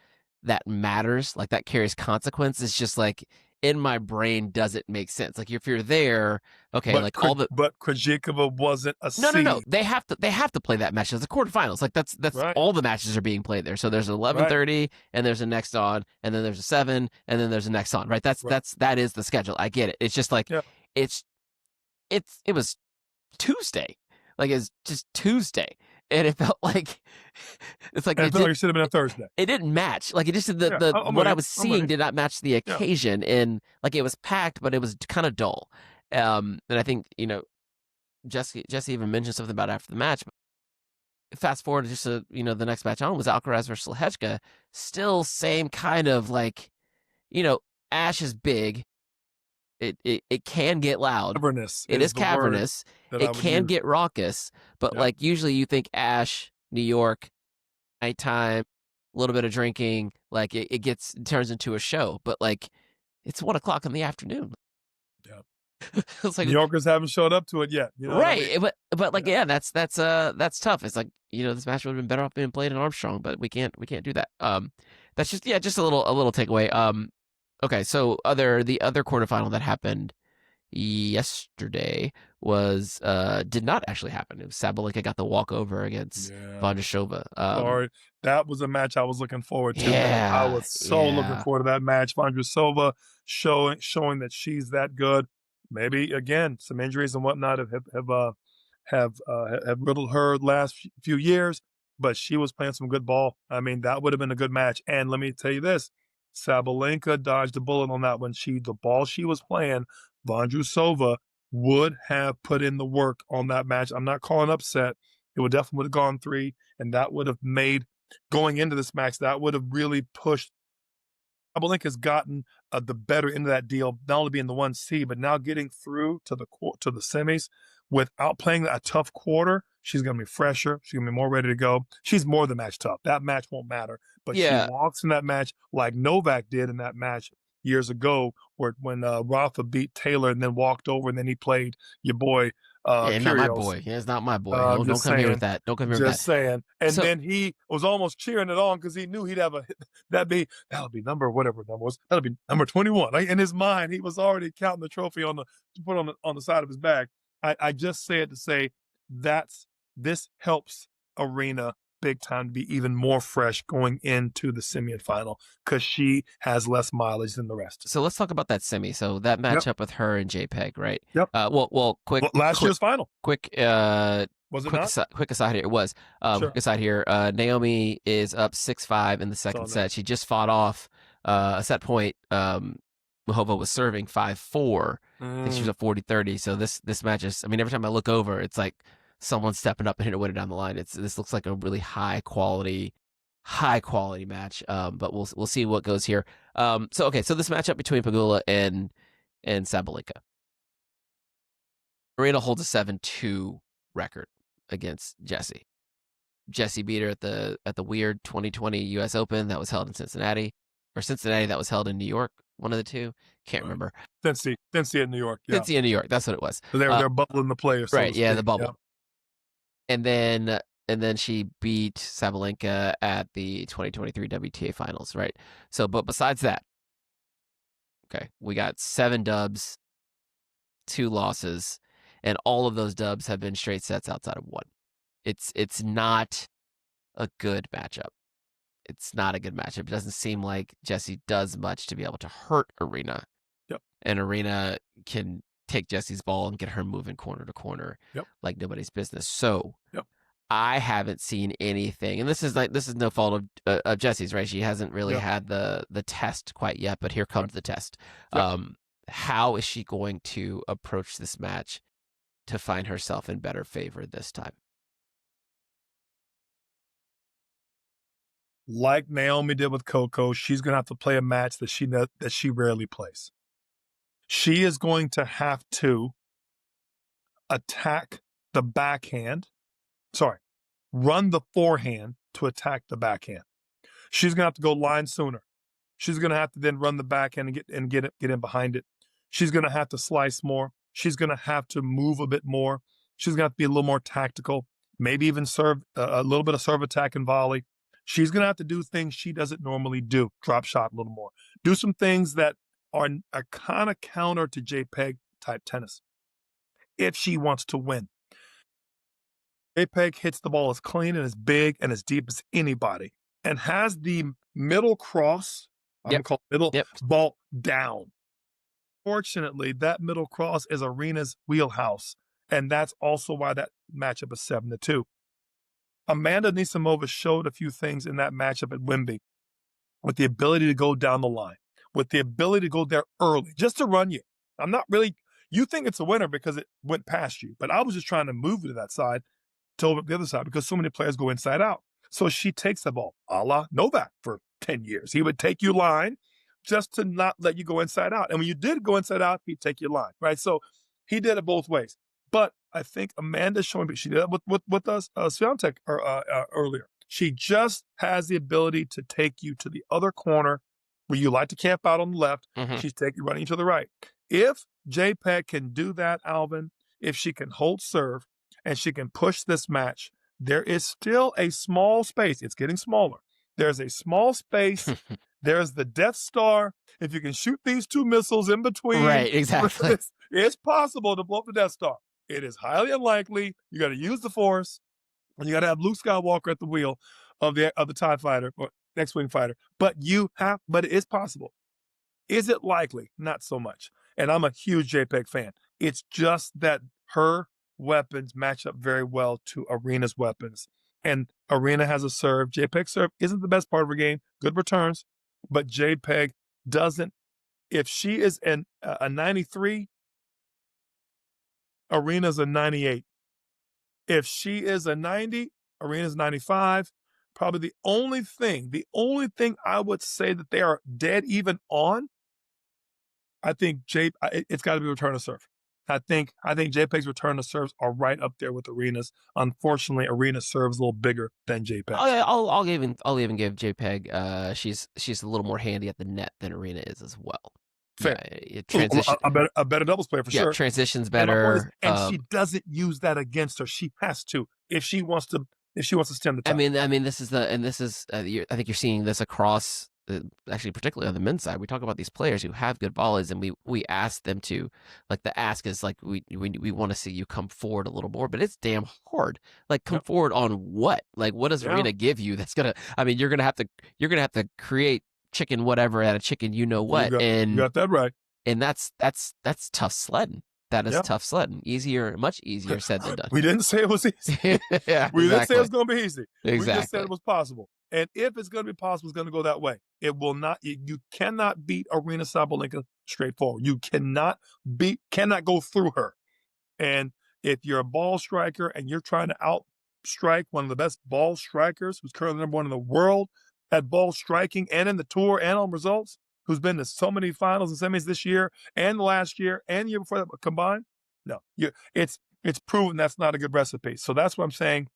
A: that matters, like that carries consequence, is just like, in my brain, doesn't make sense. Like, if you're there, okay,
B: but Krejcikova wasn't a seed.
A: No. They have to play that match as the quarterfinals. Like, that's right. All the matches are being played there. So there's 11:30, and there's a next on, and then there's a 7, and then there's a next on. Right? That is the schedule. I get it. It's just like it was Tuesday. Like, it's just Tuesday. And it felt like it
B: felt like it should have been a Thursday.
A: It didn't match. Like, it just what I was seeing did not match the occasion. And like, it was packed, but it was kind of dull. And I think Jesse even mentioned something about it after the match. Fast forward just to the next match on was Alcaraz versus Lehechka. Still same kind of, like, Ash is big. It can get loud. It is cavernous. It can get raucous, but like, usually you think Ash, New York, nighttime, a little bit of drinking, like it turns into a show. But like, it's 1:00 in the afternoon.
B: Yeah,
A: it's like,
B: New Yorkers haven't showed up to it yet.
A: Right, I mean? but like, that's tough. It's like, this match would have been better off being played in Armstrong, but we can't do that. That's just a little takeaway. Okay, so the other quarterfinal that happened yesterday was did not actually happen. It was Sabalenka got the walkover against Vondrousova.
B: Sorry, that was a match I was looking forward to.
A: Yeah,
B: I was so looking forward to that match. Vondrousova showing that she's that good. Maybe again, some injuries and whatnot have riddled her last few years, but she was playing some good ball. I mean, that would have been a good match. And let me tell you this. Sabalenka dodged a bullet on that one. The ball she was playing, Vondrousova would have put in the work on that match. I'm not calling upset. It would definitely have gone 3, and that would have made, going into this match, that would have really pushed. Sabalenka's gotten the better end of that deal, not only being the 1 seed, but now getting through to the semis without playing a tough quarter. She's going to be fresher. She's going to be more ready to go. She's more than match tough. That match won't matter. but she
A: Yeah.
B: walks in that match like Novak did in that match years ago, when Rafa beat Taylor and then walked over, and then he played your boy
A: Yeah, not my
B: Kyrgios.
A: boy. Yeah, it's not my boy.
B: I'm
A: Don't
B: just
A: come here with
B: saying.
A: that. Don't come here with that.
B: Just saying. And
A: So
B: then he was almost cheering it on because he knew he'd have that'll be number, whatever number was. That'll be number 21. Like, in his mind, he was already counting the trophy to put on the side of his bag. I just say it to say this helps Arena big time to be even more fresh going into the semifinal because she has less mileage than the rest.
A: So let's talk about that semi. So that
B: Yep.
A: matchup with her and JPEG, right?
B: Yep. Last year's final.
A: Quick,
B: Was it not?
A: quick aside here. It was.
B: Sure.
A: Quick aside here. Naomi is up 6-5 in the second set. She just fought off a set point. Muchová was serving 5-4. I think she was up 40-30. So this match is. I mean, every time I look over, it's like someone stepping up and hitting a winner down the line. This looks like a really high quality match. But we'll see what goes here. So this matchup between Pegula and Sabalenka. Serena holds a 7-2 record against Jessie. Jessie beat her at the weird 2020 U.S. Open that was held in Cincinnati, or Cincinnati that was held in New York. One of the two, can't remember.
B: Cincy in New York. Yeah.
A: Cincy in New York. That's what it was.
B: So they're bubbling the players, so
A: right? Yeah, the bubble.
B: Yeah.
A: And then she beat Sabalenka at the 2023 WTA Finals, right? So, but besides that, okay, we got 7 dubs, 2 losses, and all of those dubs have been straight sets outside of 1. It's not a good matchup. It's not a good matchup. It doesn't seem like Jessie does much to be able to hurt Arena.
B: Yep.
A: And Arena can take Jessie's ball and get her moving corner to corner,
B: yep,
A: like nobody's business. So
B: yep,
A: I haven't seen anything, and this is no fault of Jessie's, right? She hasn't really had the test quite yet, but here comes the test.
B: Yep.
A: How is she going to approach this match to find herself in better favor this time?
B: Like Naomi did with Coco, she's going to have to play a match that she rarely plays. She is going to have to attack the backhand. Run the forehand to attack the backhand. She's going to have to go line sooner. She's going to have to then run the backhand and get in behind it. She's going to have to slice more. She's going to have to move a bit more. She's going to have to be a little more tactical, maybe even serve a little bit of serve attack and volley. She's going to have to do things she doesn't normally do, drop shot a little more. Do some things that are kind of counter to JPEG type tennis if she wants to win. JPEG hits the ball as clean and as big and as deep as anybody and has the middle cross, I'm going to call it middle ball down. Fortunately, that middle cross is Arena's wheelhouse, and that's also why that matchup is 7-2. Amanda Anisimova showed a few things in that matchup at Wembley with the ability to go down the line, with the ability to go there early, just to run you. You think it's a winner because it went past you, but I was just trying to move you to that side, to over the other side, because so many players go inside out. So she takes the ball, a la Novak for 10 years. He would take you line just to not let you go inside out. And when you did go inside out, he'd take your line, right? So he did it both ways. But I think Amanda's showing, she did that with us, Swiatek earlier. She just has the ability to take you to the other corner where you like to camp out on the left. Mm-hmm. She's running you to the right. If JPEG can do that, Alvin, if she can hold serve and she can push this match, there is still a small space. It's getting smaller. There's a small space. There's the Death Star. If you can shoot these 2 missiles in between,
A: right, exactly,
B: it's possible to blow up the Death Star. It is highly unlikely. You got to use the Force, and you got to have Luke Skywalker at the wheel of the TIE fighter or X-wing fighter. But it is possible. Is it likely? Not so much. And I'm a huge JPEG fan. It's just that her weapons match up very well to Arena's weapons. And Arena has a serve. JPEG serve isn't the best part of her game. Good returns. But JPEG doesn't. If she is a 93, Arena's a 98. If she is a 90, Arena's 95. Probably the only thing I would say that they are dead even on, I think it's got to be return of serve. I think JPEG's return to serves are right up there with Arena's. Unfortunately, Arena serves a little bigger than JPEG's.
A: I'll even give JPEG. She's a little more handy at the net than Arena is as well.
B: Fair.
A: Yeah, transition.
B: A better doubles player for sure.
A: Yeah, transition's better.
B: And she doesn't use that against her. She has to if she wants to stem the tide.
A: I mean, this is I think you're seeing this across. Actually, particularly on the men's side, we talk about these players who have good volleys, and we ask them to, like, the ask is like we want to see you come forward a little more, but it's damn hard. Like, come forward on what? Like, what does Arena give you that's gonna? I mean, you're gonna have to create chicken whatever out of chicken, you know what?
B: You got that right.
A: And that's tough sledding. That is tough sledding. Much easier said than done.
B: We didn't say it was easy.
A: Yeah,
B: we didn't say it was going to be easy.
A: Exactly.
B: We just said it was possible. And if it's going to be possible, it's going to go that way. It will not. You cannot beat Arena Sabalenka straightforward. You cannot go through her. And if you're a ball striker and you're trying to outstrike one of the best ball strikers, who's currently number one in the world at ball striking and in the tour and on results, who's been to so many finals and semis this year and last year and the year before that combined, no, it's proven that's not a good recipe. So that's what I'm saying.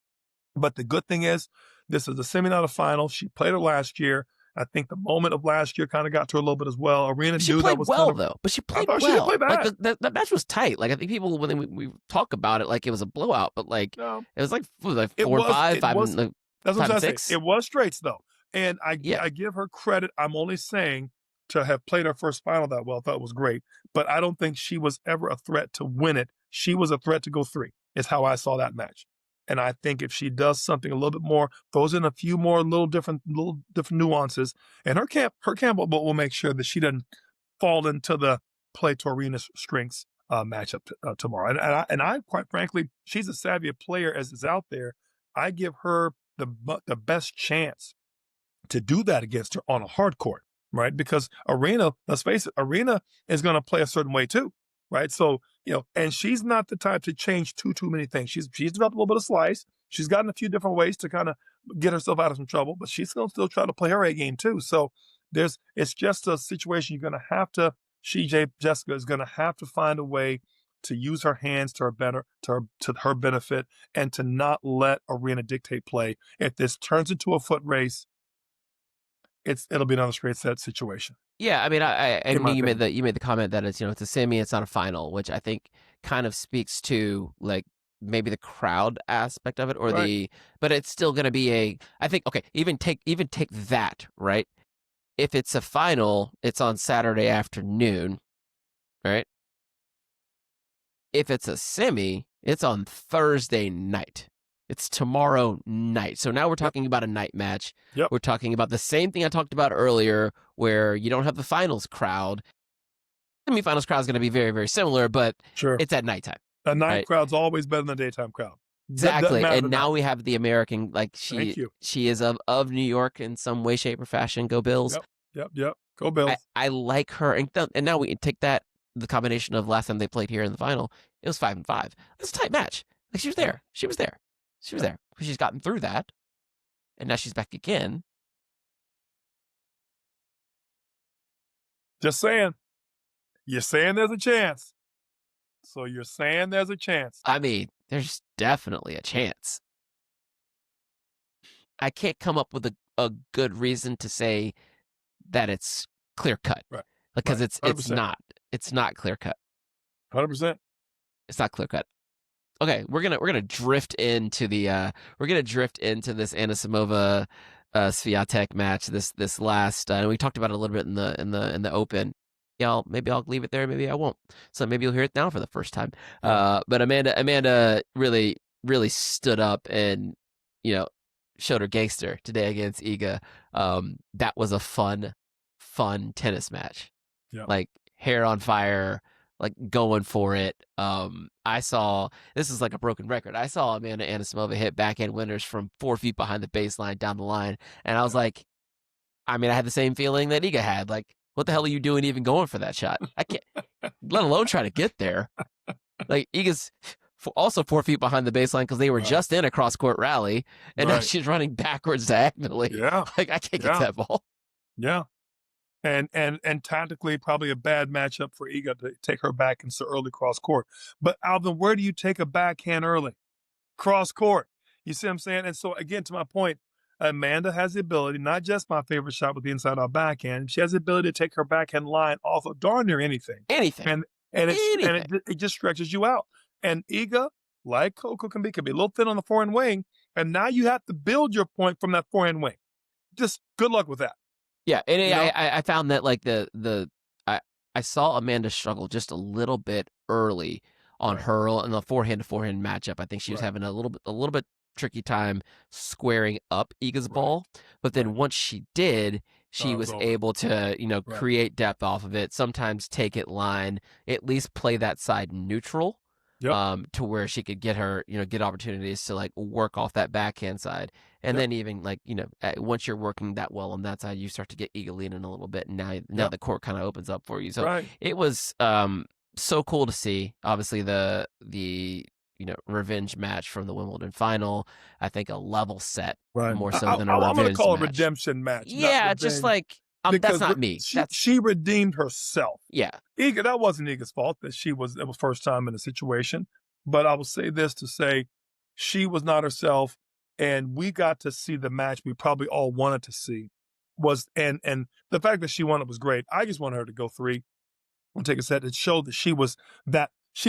B: But the good thing is, this is a semi, not a final. She played her last year. I think the moment of last year kind of got to her a little bit as well. Arena
A: she
B: knew
A: played
B: that was
A: well,
B: kind of,
A: though. But she played
B: well.
A: She
B: didn't play bad.
A: Like that match was tight. Like, I think people, when we talk about it, like it was a blowout, but like it was like 4-5, 5-6.
B: That's what I'm saying. It was straights though, and I give her credit. I'm only saying to have played her first final that well, I thought it was great. But I don't think she was ever a threat to win it. She was a threat to go 3. Is how I saw that match. And I think if she does something a little bit more, throws in a few more little different nuances, and her camp will make sure that she doesn't fall into the play to Arena's strengths matchup tomorrow. And I quite frankly, she's a savvy player as is out there. I give her the best chance to do that against her on a hard court, right? Because Arena, let's face it, Arena is going to play a certain way too. Right. So, and she's not the type to change too many things. She's developed a little bit of slice. She's gotten a few different ways to kind of get herself out of some trouble, but she's going to still try to play her A game too. So it's just a situation you're going to have to, Jessica is going to have to find a way to use her hands to her benefit and to not let Arena dictate play. If this turns into a foot race, it'll be another straight set situation.
A: Yeah, I mean, I mean, you made the comment that it's it's a semi, it's not a final, which I think kind of speaks to like maybe the crowd aspect of it, or but it's still going to be I think even take that, right? If it's a final, it's on Saturday afternoon, right? If it's a semi, it's on Thursday night. It's tomorrow night. So now we're talking about a night match.
B: Yep.
A: We're talking about the same thing I talked about earlier, where you don't have the finals crowd. Semifinals crowd is going to be very, very similar, but it's at nighttime.
B: A night crowd's always better than a daytime crowd.
A: Exactly. And now we have the American, like she is of New York in some way, shape, or fashion. Go Bills.
B: Yep. Go Bills.
A: I like her. And now we take that, the combination of last time they played here in the final, it was 5-5. It's a tight match. Like, she was there. She was there. She's gotten through that, and now she's back again.
B: Just saying. You're saying there's a chance. So you're saying there's a chance.
A: I mean, there's definitely a chance. I can't come up with a good reason to say that it's clear cut.
B: Right.
A: Because it's not clear cut.
B: 100%.
A: It's not clear cut. Okay, we're gonna drift into this Anisimova Swiatek match. This last, and we talked about it a little bit in the open. Yeah, maybe I'll leave it there. Maybe I won't. So maybe you'll hear it now for the first time. But Amanda really stood up and showed her gangster today against Iga. That was a fun tennis match.
B: Yeah.
A: Like, hair on fire, like going for it. I saw, this is like a broken record, I saw Amanda Anisimova hit backhand winners from 4 feet behind the baseline down the line, and I was like, I mean, I had the same feeling that Iga had. Like, what the hell are you doing even going for that shot? I can't, let alone try to get there. Like, Iga's also 4 feet behind the baseline because they were just in a cross-court rally, and now she's running backwards diagonally.
B: Yeah.
A: Like, I can't get that ball.
B: Yeah. and tactically probably a bad matchup for Iga to take her backhand so early cross court. But Alvin, where do you take a backhand early? Cross court. You see what I'm saying? And so again, to my point, Amanda has the ability, not just my favorite shot with the inside out backhand, she has the ability to take her backhand line off of darn near anything.
A: Anything.
B: And it just stretches you out. And Iga, like Coco can be a little thin on the forehand wing, and now you have to build your point from that forehand wing. Just good luck with that.
A: Yeah, and I found that like I saw Amanda struggle just a little bit early on her in the forehand to forehand matchup. I think she was having a little bit tricky time squaring up Iga's ball, but then once she did, she was able to create depth off of it. Sometimes take it line, at least play that side neutral. To where she could get her, get opportunities to like work off that backhand side. And then even like, once you're working that well on that side, you start to get Iga leaning a little bit. And now the court kind of opens up for you. So it was so cool to see. Obviously the revenge match from the Wimbledon final. I think a level set more so than a revenge match.
B: I'm going to call it a redemption match.
A: Yeah, just like that's not me.
B: She redeemed herself.
A: Yeah.
B: Iga, that wasn't Iga's fault that it was first time in the situation. But I will say this to say she was not herself, and we got to see the match we probably all wanted to see. And the fact that she won it was great. I just wanted her to go 3 and take a set. It showed that she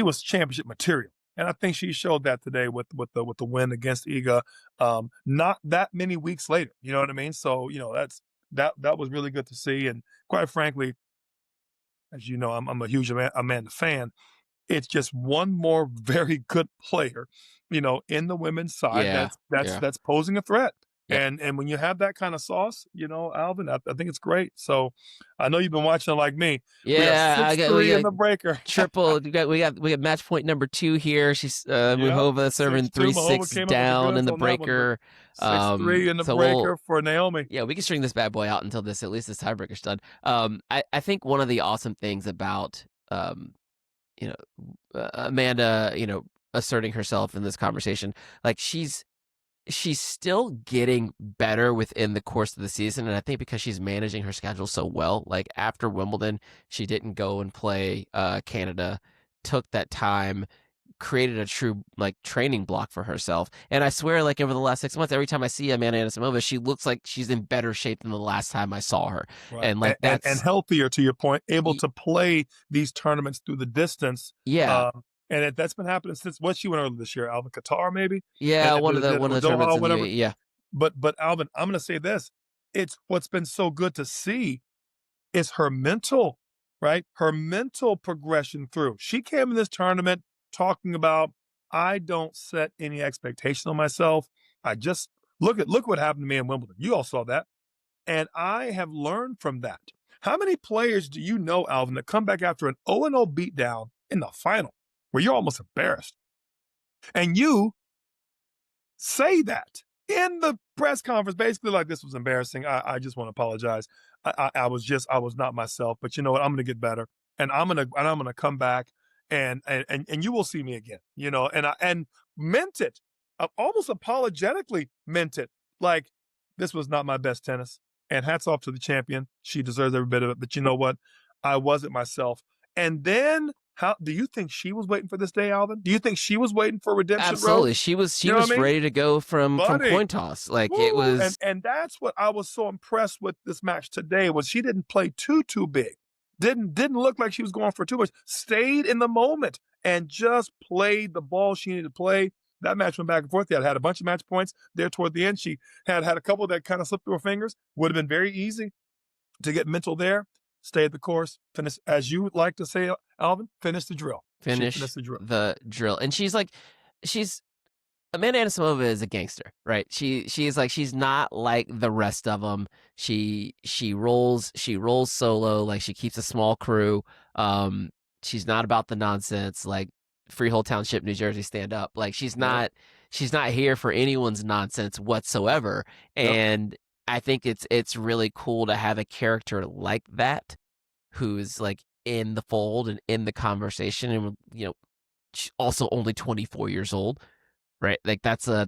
B: was championship material. And I think she showed that today with the win against Iga, not that many weeks later. You know what I mean? So, that was really good to see. And quite frankly, as you know, I'm a huge Amanda fan. It's just one more very good player, in the women's side that's posing a threat. Yeah. And when you have that kind of sauce, Alvin, I think it's great. So I know you've been watching like me.
A: Yeah,
B: we got in the breaker.
A: Triple. We got match point number 2 here. She's Muchová serving 3-6 down in the breaker.
B: 6-3 in the breaker for Naomi.
A: Yeah, we can string this bad boy out until at least this tiebreaker's done. I think one of the awesome things about Amanda, asserting herself in this conversation, like she's still getting better within the course of the season. And I think because she's managing her schedule so well, like after Wimbledon, she didn't go and play Canada, took that time, created a true like training block for herself. And I swear, like over the last 6 months, every time I see Amanda Anisimova, she looks like she's in better shape than the last time I saw her.
B: Right. And like and healthier, to your point, able to play these tournaments through the distance.
A: Yeah.
B: And that's been happening since she went earlier this year, Alvin, Qatar maybe.
A: Yeah, one of the tournaments in
B: whatever.
A: Yeah.
B: But Alvin, I'm going to say this: it's what's been so good to see is her mental, right? Her mental progression through. She came in this tournament talking about, I don't set any expectation on myself. I just look what happened to me in Wimbledon. You all saw that, and I have learned from that. How many players do you know, Alvin, that come back after an 0-0 beatdown in the final, where you're almost embarrassed, and you say that in the press conference, basically like, this was embarrassing. I just want to apologize. I was not myself, but you know what? I'm going to get better, and I'm going to come back, and you will see me again. And meant it, almost apologetically meant it. Like, this was not my best tennis, and hats off to the champion. She deserves every bit of it. But you know what? I wasn't myself, and then. How do you think she was waiting for this day, Alvin? Do you think she was waiting for redemption?
A: Absolutely, she was ready to go from coin toss. Like it was,
B: and that's what I was so impressed with this match today. Was she didn't play too big, didn't look like she was going for too much. Stayed in the moment and just played the ball she needed to play. That match went back and forth. They had a bunch of match points there toward the end. She had a couple that kind of slipped through her fingers. Would have been very easy to get mental there. Stay the course, finish, as you like to say, Alvin, finish the drill.
A: Finish the drill. And Amanda Anisimova is a gangster, right? She's not like the rest of them. She rolls solo, like she keeps a small crew. She's not about the nonsense, like Freehold Township, New Jersey, stand up. Like she's not here for anyone's nonsense whatsoever. And I think it's really cool to have a character like that who's like in the fold and in the conversation, and she's also only 24 years old. right? Like that's a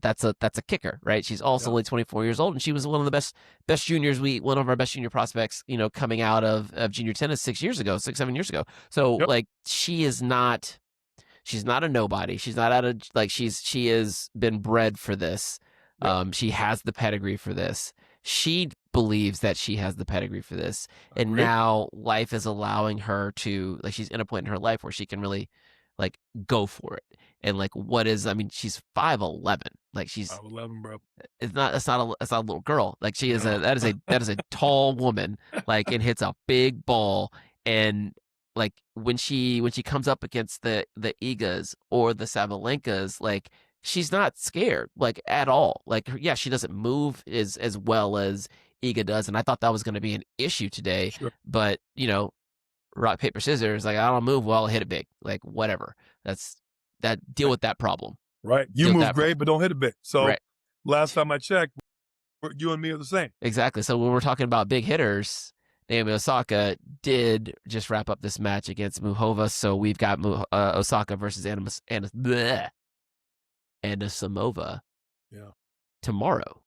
A: kicker, right? She's also
B: Yep.
A: only 24 years old, and she was one of the best juniors. One of our best junior prospects, coming out of junior tennis 6 years ago, 6 7 years ago. So
B: Yep.
A: like she's not a nobody. She's not out of like she has been bred for this.
B: Yep.
A: She has the pedigree for this. She believes that she has the pedigree for this, and
B: Agree.
A: now life is allowing her to like she's in a point in her life where she can really like go for it. And like what is I mean she's 5'11". Like she's
B: 5'11", bro.
A: it's not a little girl. Like she is
B: No.
A: that is a tall woman, like, and hits a big ball. And like when she comes up against the Igas or the Sabalenkas, like she's not scared like at all. Like yeah, she doesn't move as well as Iga does, and I thought that was going to be an issue today.
B: Sure.
A: But rock paper scissors, like I don't move well, hit it big, like whatever. Deal with that problem.
B: Right. You
A: Deal with
B: move
A: that
B: great, but don't hit it big. So
A: right.
B: last time I checked, you and me are the same.
A: Exactly. So when we're talking about big hitters, Naomi Osaka did just wrap up this match against Muchová. So we've got Osaka versus Anisimova
B: Yeah.
A: tomorrow.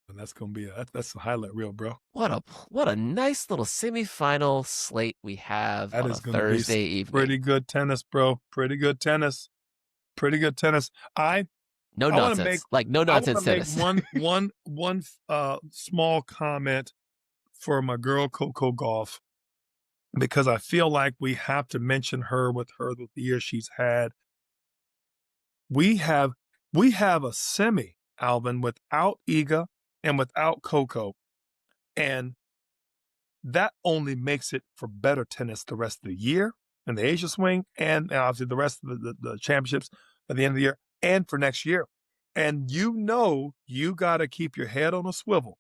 B: And that's gonna be that's the highlight reel, bro.
A: What a nice little semifinal slate we have
B: That
A: on
B: is
A: a
B: gonna
A: Thursday
B: be
A: evening.
B: pretty good tennis, bro. Pretty good tennis. Pretty good tennis.
A: No nonsense. No nonsense tennis.
B: I want to make one small comment for my girl Coco Golf, because I feel like we have to mention her with the year she's had. We have a semi, Alvin, without Iga and without Coco, and that only makes it for better tennis the rest of the year in the Asia swing, and obviously the rest of the championships at the end of the year and for next year. And you got to keep your head on a swivel,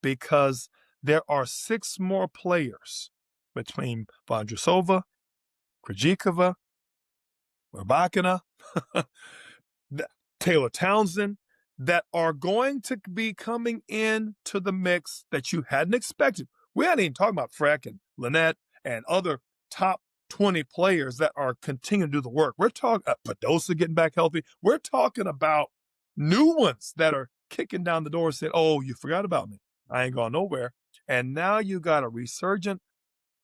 B: because there are 6 more players between Vondrousova, Krejcikova, Rybakina, Taylor Townsend, that are going to be coming in to the mix that you hadn't expected. We hadn't even talked about Freck and Lynette and other top 20 players that are continuing to do the work. We're talking Padosa getting back healthy. We're talking about new ones that are kicking down the door saying, oh, you forgot about me. I ain't going nowhere. And now you got a resurgent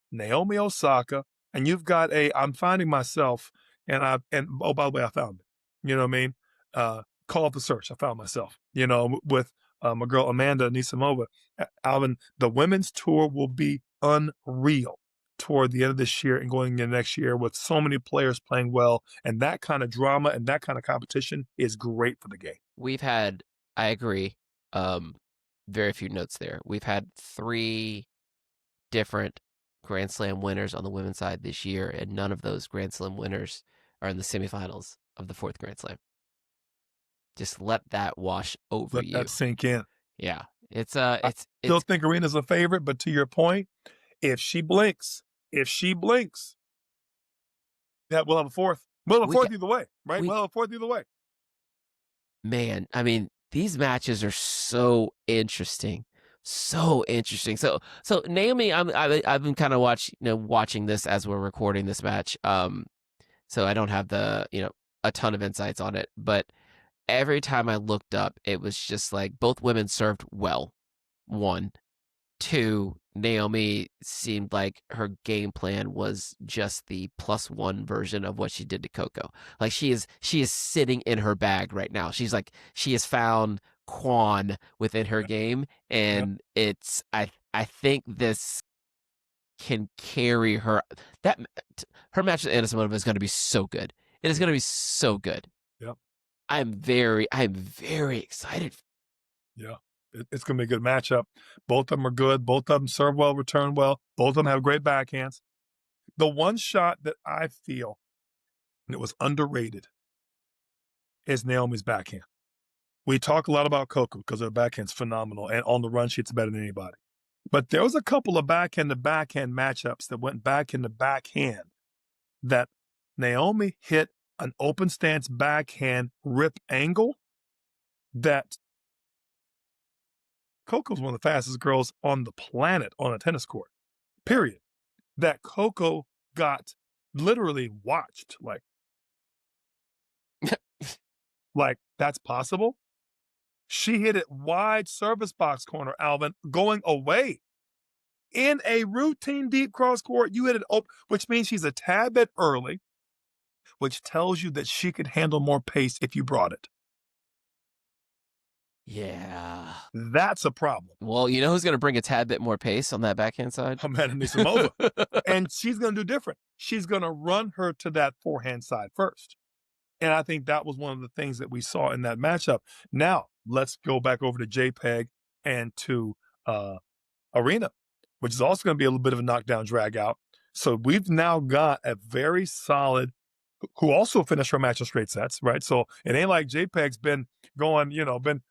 B: Naomi Osaka, and you've got I'm finding myself, and oh, by the way, I found it. You know what I mean? Call up the search. I found myself, with my girl Amanda Anisimova. Alvin, the women's tour will be unreal toward the end of this year and going into next year, with so many players playing well, and that kind of drama and that kind of competition is great for the game.
A: I agree, very few notes there. We've had 3 different Grand Slam winners on the women's side this year, and none of those Grand Slam winners are in the semifinals of the 4th Grand Slam. Just let that wash over you.
B: Let that sink in.
A: Yeah. I
B: still think Arena's a favorite, but to your point, if she blinks, that we'll have a fourth. We'll have a fourth either way, right? We'll have a fourth either way.
A: Man, I mean, these matches are so interesting. So interesting. So Naomi, I've been kind of watching this as we're recording this match. So I don't have a ton of insights on it, but every time I looked up, it was just like both women served well. 1, 2, Naomi seemed like her game plan was just the +1 version of what she did to Coco. Like she is sitting in her bag right now. She has found Quan within her game, and it's I think this can carry her. Her match with Anisimova is going to be so good. It is going to be so good.
B: Yep.
A: I'm very excited.
B: Yeah. It's going to be a good matchup. Both of them are good. Both of them serve well, return well. Both of them have great backhands. The one shot that I feel, and it was underrated, is Naomi's backhand. We talk a lot about Coco because her backhand's phenomenal, and on the run, she's better than anybody. But there was a couple of backhand-to-backhand matchups that went backhand that Naomi hit an open stance backhand rip angle that Coco's one of the fastest girls on the planet on a tennis court, period. That Coco got literally watched, like, like that's possible. She hit it wide service box corner, Alvin, going away. In a routine deep cross court, you hit it open, which means she's a tad bit early, which tells you that she could handle more pace if you brought it.
A: Yeah.
B: That's a problem.
A: Well, you know who's going to bring a tad bit more pace on that backhand side?
B: Amanda Anisimova. And she's going to do different. She's going to run her to that forehand side first. And I think that was one of the things that we saw in that matchup. Now, let's go back over to JPEG and to Arena, which is also going to be a little bit of a knockdown drag out. So we've now got a very solid, who also finished her match in straight sets, right? So it ain't like JPEG's been going, been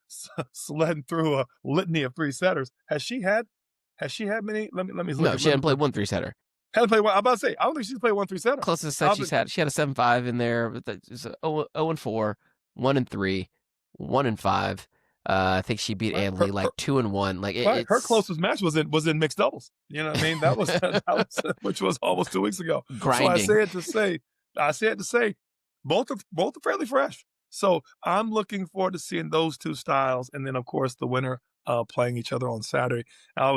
B: sledding through a litany of 3-setters. Has she had many? Let me look.
A: No, she hadn't played one 3-setter.
B: Hadn't played one. I'm about to say, I don't think she's played one 3-setter.
A: Closest set she's had, she had a 7-5 in there. But it was 0-4, 1-3, 1-5. I think she beat Ann Lee like 2-1. Like
B: her closest match was in mixed doubles. You know what I mean? That was which was almost 2 weeks ago.
A: Grinding.
B: So I say it to say, both are fairly fresh. So I'm looking forward to seeing those two styles, and then of course the winner playing each other on Saturday.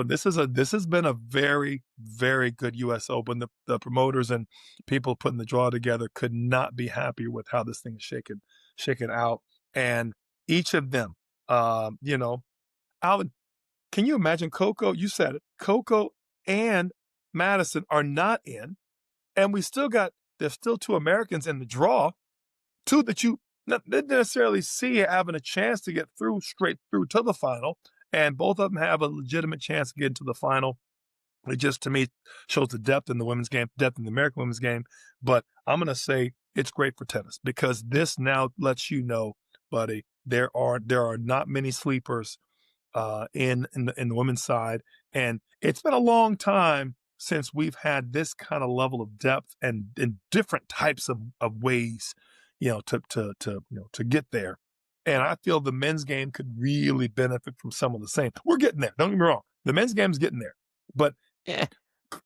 B: This has been a very, very good U.S. Open. The promoters and people putting the draw together could not be happier with how this thing is shaken out, and each of them. Alvin, can you imagine Coco? You said it. Coco and Madison are not in, and there's still 2 Americans in the draw, 2 that you didn't necessarily see having a chance to get straight through to the final, and both of them have a legitimate chance to get into the final. It just, to me, shows the depth in the women's game, depth in the American women's game. But I'm going to say it's great for tennis, because this now lets you know, buddy, there are not many sleepers in the women's side, and it's been a long time since we've had this kind of level of depth and in different types of ways, to get there. And I feel the men's game could really benefit from some of the same. We're getting there. Don't get me wrong. The men's game's getting there, but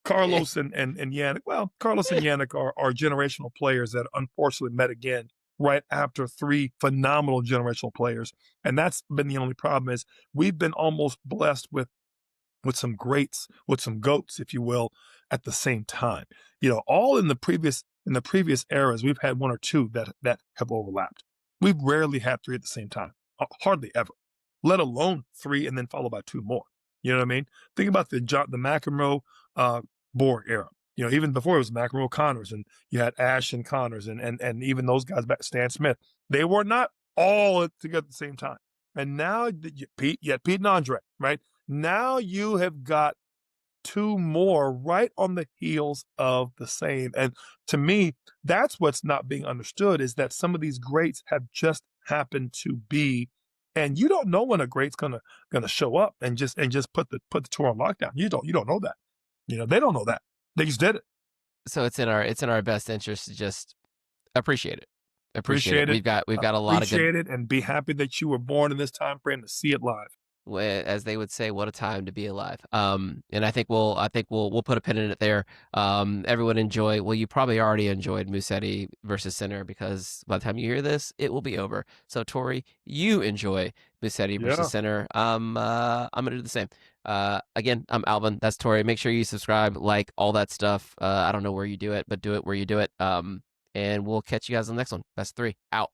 B: Carlos and Jannik. Well, Carlos and Jannik are generational players that unfortunately met again right after 3 phenomenal generational players. And that's been the only problem, is we've been almost blessed with some greats, with some goats, if you will, at the same time. All in the previous eras, we've had 1 or 2 that have overlapped. We've rarely had 3 at the same time, hardly ever, let alone 3 and then followed by 2 more. You know what I mean? Think about the McEnroe, Borg era. Even before it was McEnroe Connors, and you had Ash and Connors, and even those guys back, Stan Smith. They were not all together at the same time. And now you had Pete and Andre, right? Now you have got 2 more right on the heels of the same. And to me, that's what's not being understood, is that some of these greats have just happened to be, and you don't know when a great's gonna show up and just put the tour on lockdown. You don't know that. They don't know that. They just did it.
A: So it's in our best interest to just appreciate it. Appreciate it. We've got a lot of good.
B: Appreciate it, and be happy that you were born in this time frame to see it live.
A: As they would say, what a time to be alive. And I think we'll put a pin in it there. Everyone enjoy. Well, you probably already enjoyed Musetti versus Sinner, because by the time you hear this, it will be over. So Tori, you enjoy Musetti versus Sinner. I'm gonna do the same. Again, I'm Alvin. That's Tori. Make sure you subscribe, like, all that stuff. I don't know where you do it, but do it where you do it. And we'll catch you guys on the next one. Best 3 out.